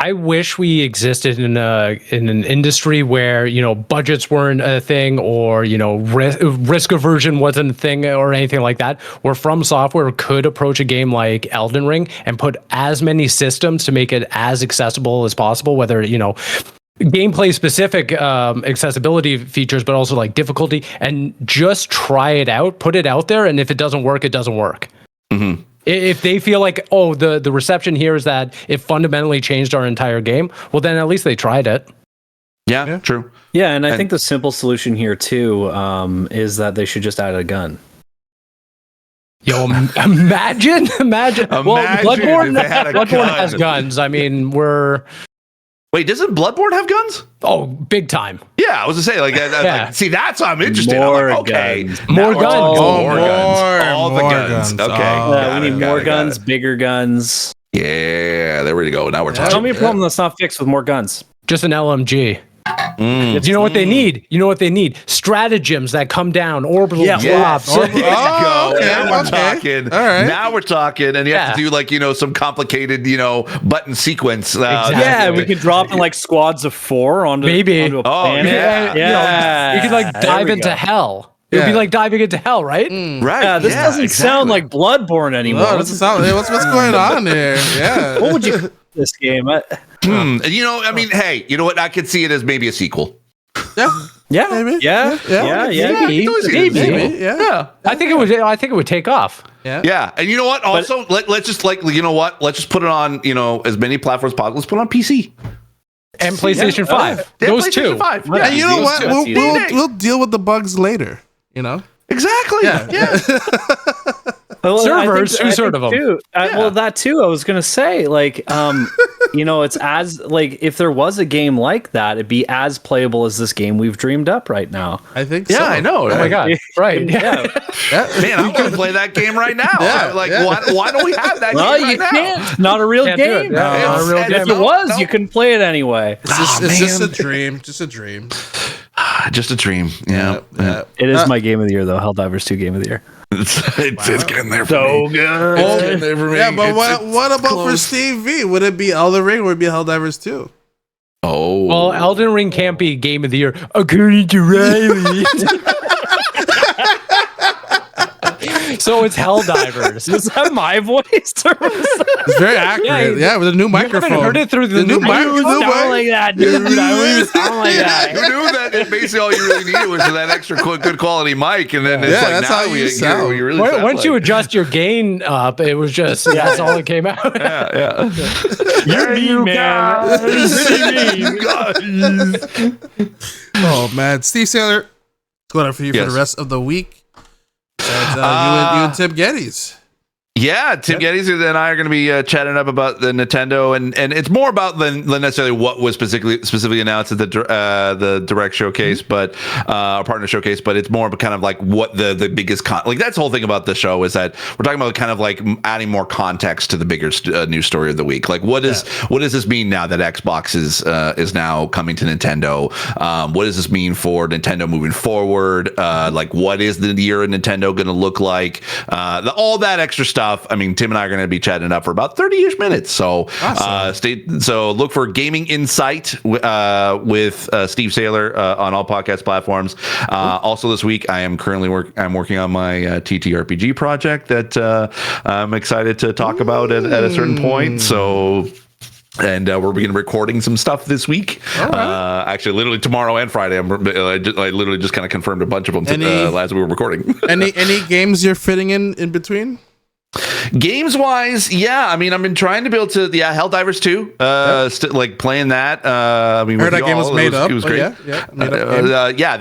I wish we existed in an industry where, you know, budgets weren't a thing, or, you know, risk aversion wasn't a thing, or anything like that, where From Software could approach a game like Elden Ring and put as many systems to make it as accessible as possible, whether, you know, gameplay specific accessibility features, but also like difficulty, and just try it out, put it out there, and if it doesn't work, it doesn't work. Mm-hmm. If they feel like, oh, the reception here is that it fundamentally changed our entire game, well, then at least they tried it. Yeah, true. Yeah, and I think the simple solution here too is that they should just add a gun. Yo, imagine. Well, Bloodborne has guns. I mean, Wait, doesn't Bloodborne have guns? Oh, big time. Yeah, I was gonna say, like, see, that's what I'm interested in. More I'm like, okay, guns. More guns. More guns. All the guns. Okay. We need more guns, bigger guns. Yeah, there we go. Now we're talking. Tell me a problem that's not fixed with more guns. Just an LMG. You know what they need? Stratagems that come down, orbital drops. There you go. Okay, Now we're talking. All right. Now we're talking, and you have to do like, you know, some complicated, you know, button sequence. Exactly. Yeah, we could drop in like squads of 4 onto a planet. Yeah. You know, you could like dive into hell. It would be like diving into hell, right? Right. Yeah, this doesn't sound like Bloodborne anymore. No, what's going on here? Yeah. What would you call this game? You know, I mean, hey, you know what? I could see it as maybe a sequel. Yeah, Maybe. yeah. Maybe. Yeah. I think it would take off. Yeah, and you know what? Also, let's just like, you know what? Let's just put it on, you know, as many platforms as possible. Let's put it on PC and PlayStation 5. Yeah, Those PlayStation two. 5. And you know what? We'll We'll deal with the bugs later. You know. exactly. Yeah. Well, Servers, who sort of them? Too, well, that too. I was gonna say, like, you know, it's as like if there was a game like that, it'd be as playable as this game we've dreamed up right now. I think. Yeah, so. I know. Oh my god! Right? Yeah. Man, I'm gonna play that game right now. Why don't we have that Well, game right you now? can't. Not a real Can't do it. game. No, not a real If game. it was, you couldn't play it anyway. It's just a dream. Just a dream. Just a dream. Yeah. It is my game of the year, though. Helldivers 2 game of the year. It's getting there for So me. good. It's getting there for me. Yeah, but It's what about close. for Steve V? Would it be Elden Ring or would it be Helldivers 2? Oh. Well, Elden Ring can't be Game of the Year according to Riley. So it's Helldivers. Was that my voice? It's very accurate. Yeah, with a new microphone. You haven't heard it through the new microphone. sound like that, dude. I wouldn't even sound like that. You knew that basically all you really needed was that extra good quality mic, and then it's Yeah, like that's now how you you sound. hear what you really sound Once you like. adjust your gain up, it was just that's all that came out. Yeah. You're mean, man. You guys. Oh man, Steve Saylor, what's going on for you for Yes. the rest of the week? And, you and Tim Geddes. Yeah, Tim Geddes and I are going to be chatting up about the Nintendo, and it's more about than necessarily what was specifically announced at the direct showcase, but partner showcase. But it's more of a kind of like what the biggest like that's the whole thing about the show is that we're talking about kind of like adding more context to the bigger news story of the week. Like what does this mean now that Xbox is now coming to Nintendo? What does this mean for Nintendo moving forward? Like what is the year of Nintendo going to look like? All that extra stuff. I mean, Tim and I are going to be chatting it up for about 30-ish minutes. So awesome. Look for Gaming Insight with Steve Saylor on all podcast platforms. Also this week, I'm working on my TTRPG project that I'm excited to talk about at a certain point. So. And we're beginning recording some stuff this week. Right. Actually, literally tomorrow and Friday. I literally just kind of confirmed a bunch of them as we were recording. any games you're fitting in between? Games wise, yeah. I mean, I've been trying to be able to, Helldivers 2. Like playing that. I mean, heard that game was made up. It was great. Made up game.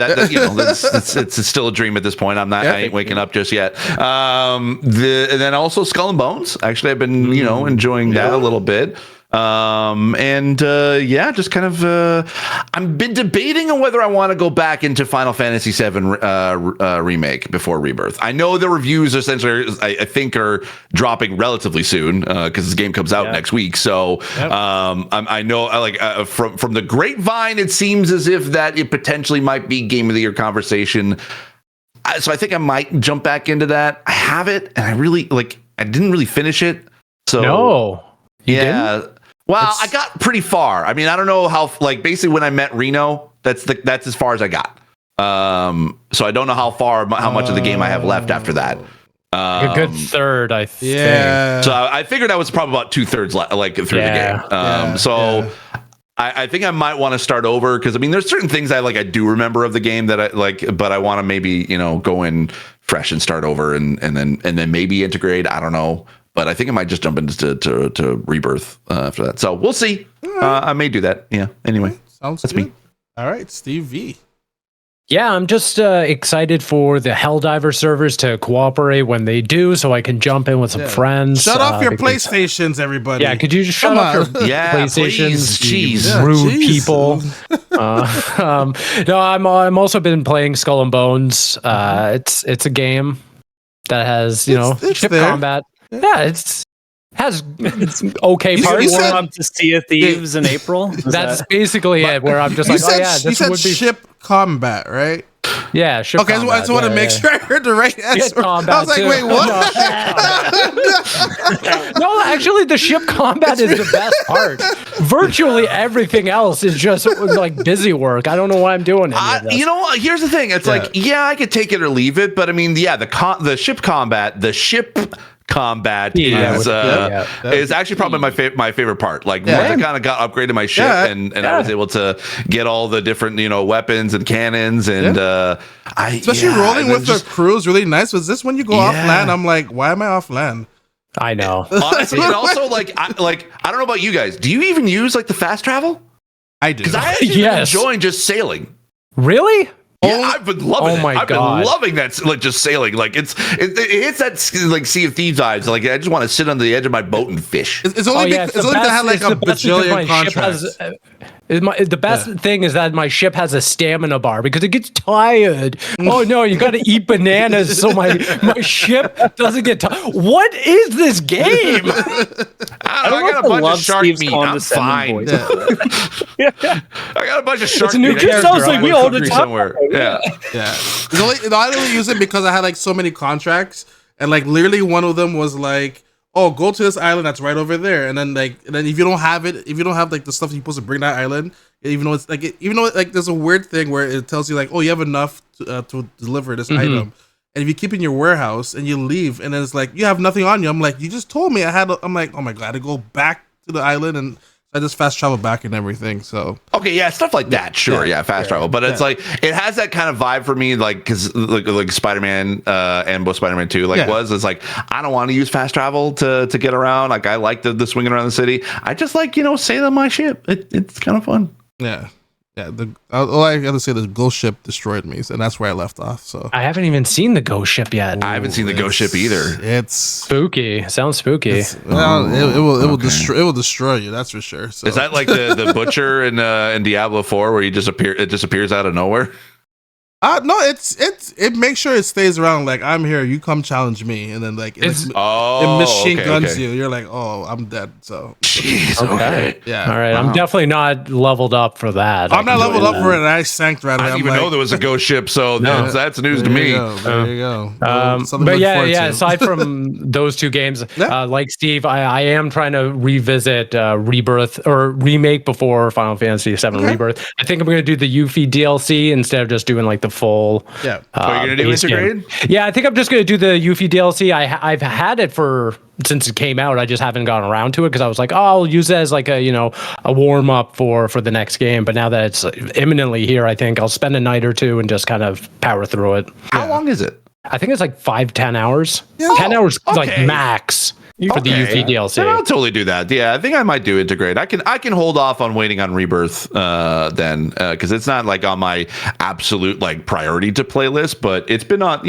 It's still a dream at this point. I ain't waking up just yet. And then also Skull and Bones. Actually, I've been enjoying that a little bit. Just kind of I've been debating on whether I want to go back into Final Fantasy VII remake before Rebirth. I know the reviews essentially I think are dropping relatively soon because this game comes out next week. So I know from the grapevine it seems as if that it potentially might be Game of the Year conversation. So I think I might jump back into that. I have it and I didn't really finish it. So no. Yeah. Well, I got pretty far. I mean, I don't know how. Basically, when I met Reno, that's as far as I got. So I don't know how much of the game I have left after that. A good third, I think. Yeah. So I figured I was probably about 2/3 through the game. I think I might want to start over because I mean, there's certain things I do remember of the game that I like, but I want to maybe go in fresh and start over and then maybe integrate. I don't know. But I think I might just jump into Rebirth after that. So we'll see. I may do that. Yeah. Anyway, sounds that's good. me. All right, Steve V. Yeah, I'm just excited for the Helldiver servers to cooperate when they do, so I can jump in with some friends. Shut off your PlayStations, everybody. Yeah, could you just shut off your PlayStations? Jeez, rude people. No, I'm also been playing Skull and Bones. It's a game that has it's ship there. combat. Yeah, it's okay parts. You said- Warm up to Sea of Thieves in April. That's basically it. Where I'm just You like, said, this you said would be ship combat, right? yeah. Ship Okay, combat. I just want to make sure I heard the right answer. combat I was like, too. wait, what? No, actually, the ship combat is the best part. Virtually everything else is just like busy work. I don't know why I'm doing any of this. You know what? Here's the thing. It's I could take it or leave it, but I mean, the ship combat is actually probably my favorite part. Once I kind of got upgraded my ship and I was able to get all the different weapons and cannons and especially rolling with the crew is really nice. Was this when you go off land? I'm like, why am I off land? I know. Honestly, and also I don't know about you guys. Do you even use the fast travel? I do. Because I actually enjoying just sailing. Really? Yeah, I've been loving it. I've God. been loving that, just sailing. It hits that Sea of Thieves vibes. I just want to sit on the edge of my boat and fish. It's only because I had a bajillion contracts. The best thing is that my ship has a stamina bar because it gets tired. Oh no, you got to eat bananas so my ship doesn't get tired. What is this game? I got a bunch of shark meat. I'm fine. I got a bunch of shark meat. It sounds like we all the time. Somewhere. Yeah. I only use it because I had so many contracts, and literally one of them was go to this island that's right over there, and then if you don't have it, if you don't have the stuff you're supposed to bring that island, even though there's a weird thing where it tells you you have enough to deliver this item, and if you keep it in your warehouse and you leave, and then it's you have nothing on you, I'm like, you just told me I'm like, oh my god, I had to go back to the island and I just fast travel back and everything. So okay, yeah, stuff like that. Sure, fast travel, but it's it has that kind of vibe for me, because Spider-Man and both Spider-Man 2 it's I don't want to use fast travel to get around. I like the swinging around the city. I just sailing my ship. It's kind of fun. Yeah. Yeah, all I got to say, the ghost ship destroyed me, and that's where I left off. So I haven't even seen the ghost ship yet. I haven't seen the ghost ship either. It's spooky. Sounds spooky. it will destroy you. That's for sure. So. Is that like the butcher in Diablo 4 where it just appears out of nowhere? No, it makes sure it stays around. Like, I'm here, you come challenge me, and then like it machine guns you. You're like, oh, I'm dead. So jeez, okay. Yeah. All right. Wow. I'm definitely not leveled up for that. I'm not leveled up for it. And I sanked right away. I didn't even know there was a ghost ship, so that's news to me. There you go. But yeah. Aside from those two games, like Steve, I am trying to revisit Rebirth or remake before Final Fantasy VII Rebirth. I think I'm going to do the Yuffie DLC instead of just doing like the full. Yeah. So you're gonna do integrated? Yeah, I think I'm just gonna do the Yuffie DLC. I've had it since it came out. I just haven't gotten around to it because I was like, oh, I'll use it as like a warm up for the next game. But now that it's imminently here, I think I'll spend a night or two and just kind of power through it. How long is it? I think it's like 5-10 hours. Yeah. 10 hours like Okay. max. For the Yuffie DLC. Then I'll totally do that. Yeah, I think I might do integrate. I can hold off on waiting on Rebirth then because it's not like on my absolute like priority to playlist, but it's been on,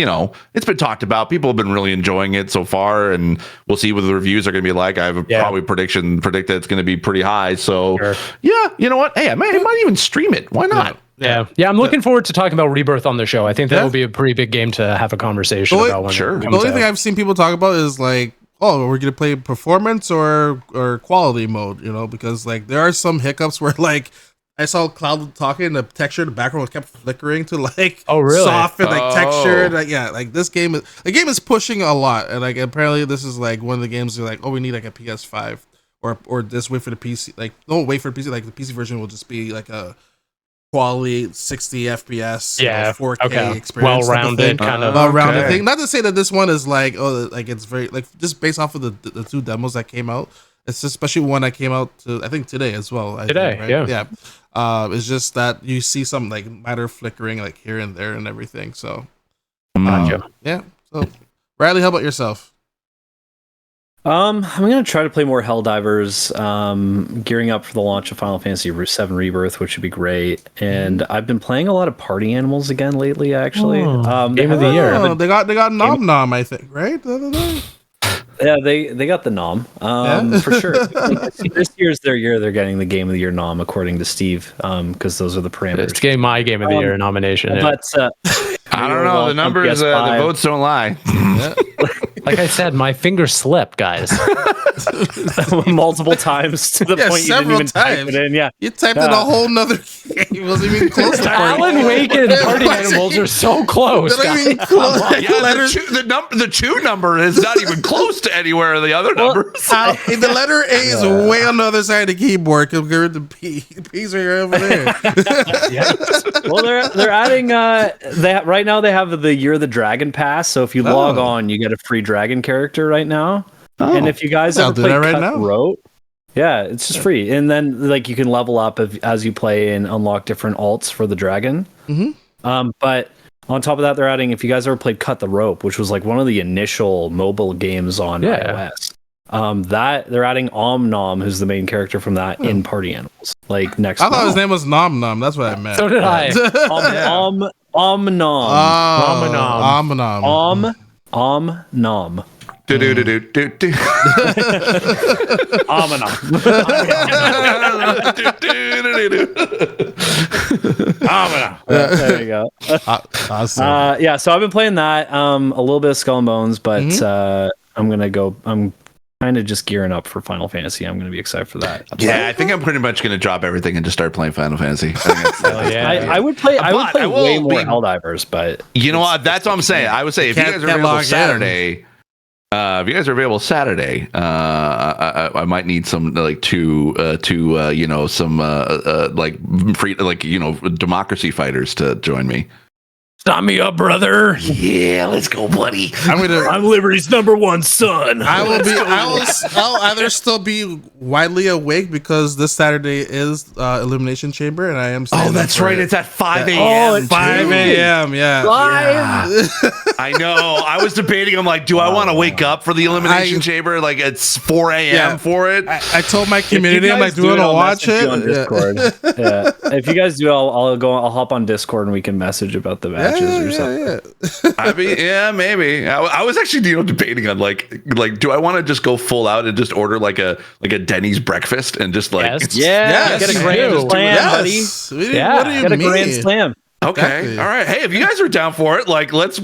it's been talked about. People have been really enjoying it so far, and we'll see what the reviews are going to be like. I have probably predict that it's going to be pretty high. So yeah, you know what? Hey, I might even stream it. Why not? Yeah, I'm looking forward to talking about Rebirth on the show. I think that will be a pretty big game to have a conversation about. The only thing I've seen people talk about is like, oh, we're gonna play performance or quality mode, because like there are some hiccups where like I saw Cloud talking, and the texture in the background kept flickering to like soften like texture. Like this game is pushing a lot, and like apparently this is like one of the games you're like, oh, we need like a PS5 or just wait for the PC. Like don't wait for the PC. Like the PC version will just be like a quality 60 FPS, 4K experience, well-rounded well-rounded thing. Not to say that this one is like it's very like just based off of the two demos that came out. It's just, especially one that came out I think today as well. Today, right? Yeah. It's just that you see some like minor flickering like here and there and everything. So, yeah. So, Riley, how about yourself? I'm gonna try to play more Helldivers, gearing up for the launch of Final Fantasy VII Rebirth, which would be great. And I've been playing a lot of Party Animals again lately. Actually, game of the year. They got Nom, I think, right? Yeah, they got the nom for sure. This year's their year. They're getting the Game of the Year nom, according to Steve, because those are the parameters. It's my Game of the Year nomination. But I don't know. The numbers, the votes don't lie. Like I said, my finger slipped, guys. Multiple times to the point you didn't even type it in. Yeah, you typed in a whole nother game. It wasn't even close to Alan Wake and Party Animals are so close. They're not even close. The two number is not even close to anywhere of the other numbers. The letter A is way on the other side of the keyboard compared to P. P's are over there. Well, they're adding. Right now they have the Year of the Dragon Pass. So if you log on, you get a free dragon character right now. And if you guys ever play Cutthroat, it's just free. And then like you can level up as you play and unlock different alts for the dragon. Mm-hmm. But on top of that, they're adding, if you guys ever played Cut the Rope, which was like one of the initial mobile games on iOS, that they're adding Nom, who's the main character from that, in Party Animals. Like next. I thought his name was Nom. That's what I meant. So did I. Nom. Do. There you go. Awesome. So I've been playing that, a little bit of Skull and Bones, but I'm kind of just gearing up for Final Fantasy. I'm going to be excited for that. Yeah, I think I'm pretty much going to drop everything and just start playing Final Fantasy. I would play way more Helldivers, but you know what? That's what I'm saying. I would say if you guys are available Saturday. If you guys are available Saturday, I might need some like some free democracy fighters to join me. Sign me up, brother. Yeah, let's go, buddy. I'm Liberty's #1 son. I'll either still be widely awake because this Saturday is Elimination Chamber, and I am. Oh, that's right. It's at 5 a.m. 5 a.m. Yeah. I know. I was debating. I'm like, do I want to wake up for the elimination chamber? Like it's 4 a.m. for it. I told my community, I'm like, do you want to watch it? On Discord. Yeah. If you guys do, I'll hop on Discord and we can message about the matches or something. I mean, yeah, maybe. I was actually debating on like, do I want to just go full out and just order like a Denny's breakfast and just like, get a grand slam, buddy. Get a grand slam. Okay. Exactly. All right. Hey, if you guys are down for it, like, let's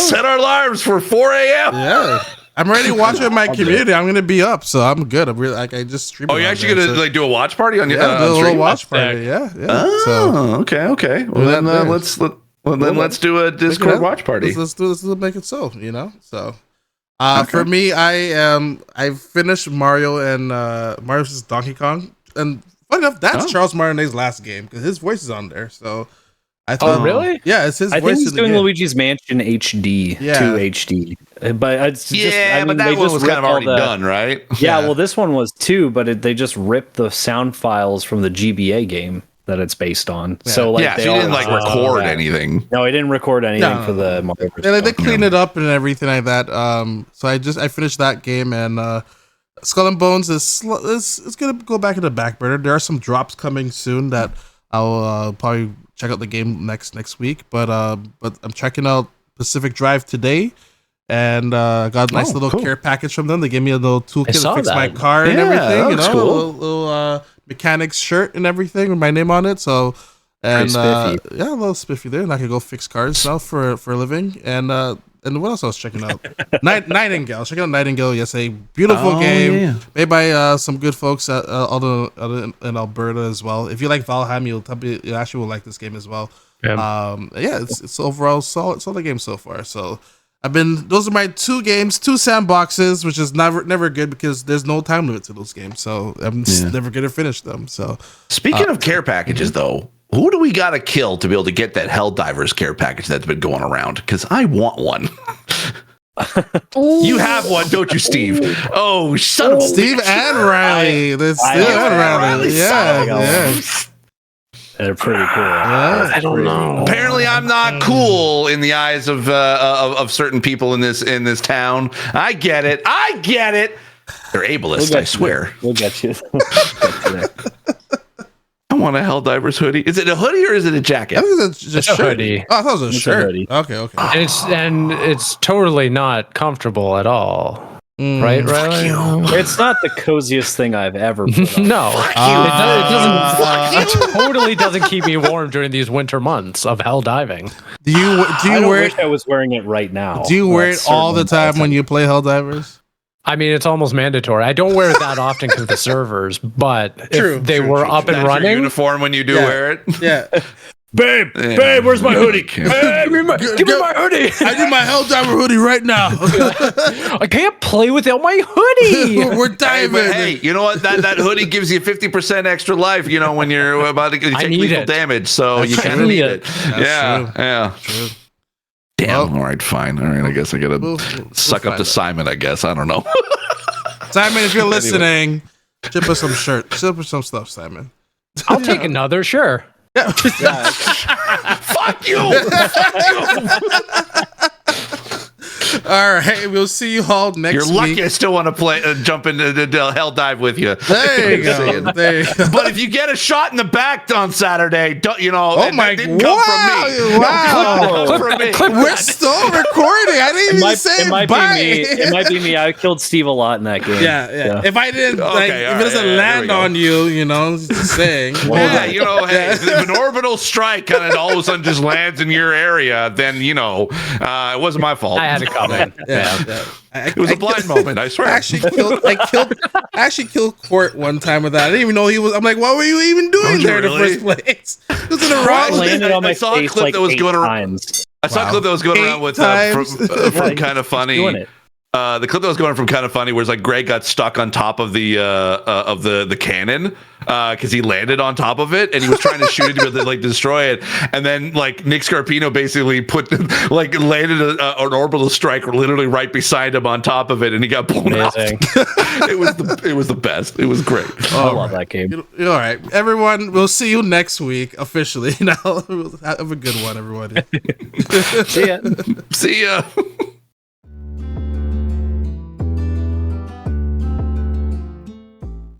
set our alarms for 4 a.m. Yeah. I'm ready watching my community. I'm gonna be up, so I'm good. I'm really like I just stream. Oh, you're actually gonna like do a watch party on your a little watch party? Yeah. Oh, okay. Well, then let's do a Discord watch party. Let's make it so. So. For me, I finished Mario and Mario vs. Donkey Kong, and funny enough, that's Charles Martinet's last game because his voice is on there. So. I thought, really? Yeah, it's his voice. I think he's doing Luigi's Mansion HD, 2 HD. But it's but that one was kind of already done, right? Yeah, well, this one was too, but they just ripped the sound files from the GBA game that it's based on. Yeah. So like, so he didn't like record anything. No, he didn't record anything for the Mario. Yeah, they cleaned it up and everything like that. So I finished that game, and Skull and Bones is gonna go back in the back burner. There are some drops coming soon that I'll probably check out the game next week, but I'm checking out Pacific Drive today, and got a nice little care package from them. They gave me a little toolkit to fix my car and everything. A little mechanics shirt and everything with my name on it. So a little spiffy there, and I could go fix cars now for a living. And what else I was checking out? Nightingale. I was checking out Nightingale yesterday. Beautiful game made by some good folks in Alberta as well. If you like Valheim, you actually will like this game as well. It's overall solid game so far. So those are my 2 games, 2 sandboxes, which is never good because there's no time limit to those games. So I'm never gonna finish them. So speaking of care packages, though. Who do we got to kill to be able to get that Helldivers care package that's been going around? Because I want one. You have one, don't you, Steve? Oh, son of Steve and Riley. Riley. Yeah. They're pretty cool. I don't know. Apparently, I'm not cool in the eyes of certain people in this town. I get it. They're ableist, I swear. We'll get you. I want a Helldivers hoodie. Is it a hoodie or is it a jacket? I think it's just a hoodie. Oh, I thought it was a shirt. Okay. It's totally not comfortable at all. Right, Riley? It's not the coziest thing I've ever put on. No. It totally doesn't keep me warm during these winter months of hell diving. Do you wear it? I was wearing it right now. Do you wear it all the time when you play Helldivers? I mean, it's almost mandatory. I don't wear it that often because of the servers, but if they were up and running, your uniform when you do wear it. Yeah. Babe, where's my hoodie? Give me my hoodie. I need my Helldiver hoodie right now. I can't play without my hoodie. We're diving. Hey, you know what? That hoodie gives you 50% extra life. When you're about to take lethal damage, so you kind of need it. Yeah. True. Damn. All right, fine. All right, I guess I gotta suck up to Simon. I guess I don't know. Simon, if you're listening, ship us some shirts. Ship us some stuff, Simon. I'll take another. Sure. Yeah. Fuck you. All right, we'll see you all next week. You're lucky I still want to play, jump into the hell dive with you. There you go. But if you get a shot in the back on Saturday, don't Oh my! Didn't come from me. Wow! We're still recording. I didn't even say bye. It might be me. I killed Steve a lot in that game. Yeah. If I didn't, if it doesn't land on you, just saying. Well, if an orbital strike kind of all of a sudden just lands in your area, then it wasn't my fault. I had to come. It was a blind moment, I swear. I actually killed Court one time with that. I didn't even know he was. I'm like, what were you even doing there in the first place? It was in the wrong. Landed on my face like 8 times. I saw a clip that was going around with from Kind of Funny. the clip that was going from Kind of Funny, where it's like Greg got stuck on top of the cannon because he landed on top of it and he was trying to shoot it to like destroy it, and then like Nick Scarpino basically landed an orbital strike literally right beside him on top of it, and he got blown out. It was the best. It was great. I love that game. All right, everyone. We'll see you next week officially. Now, have a good one, everybody. See ya. See ya.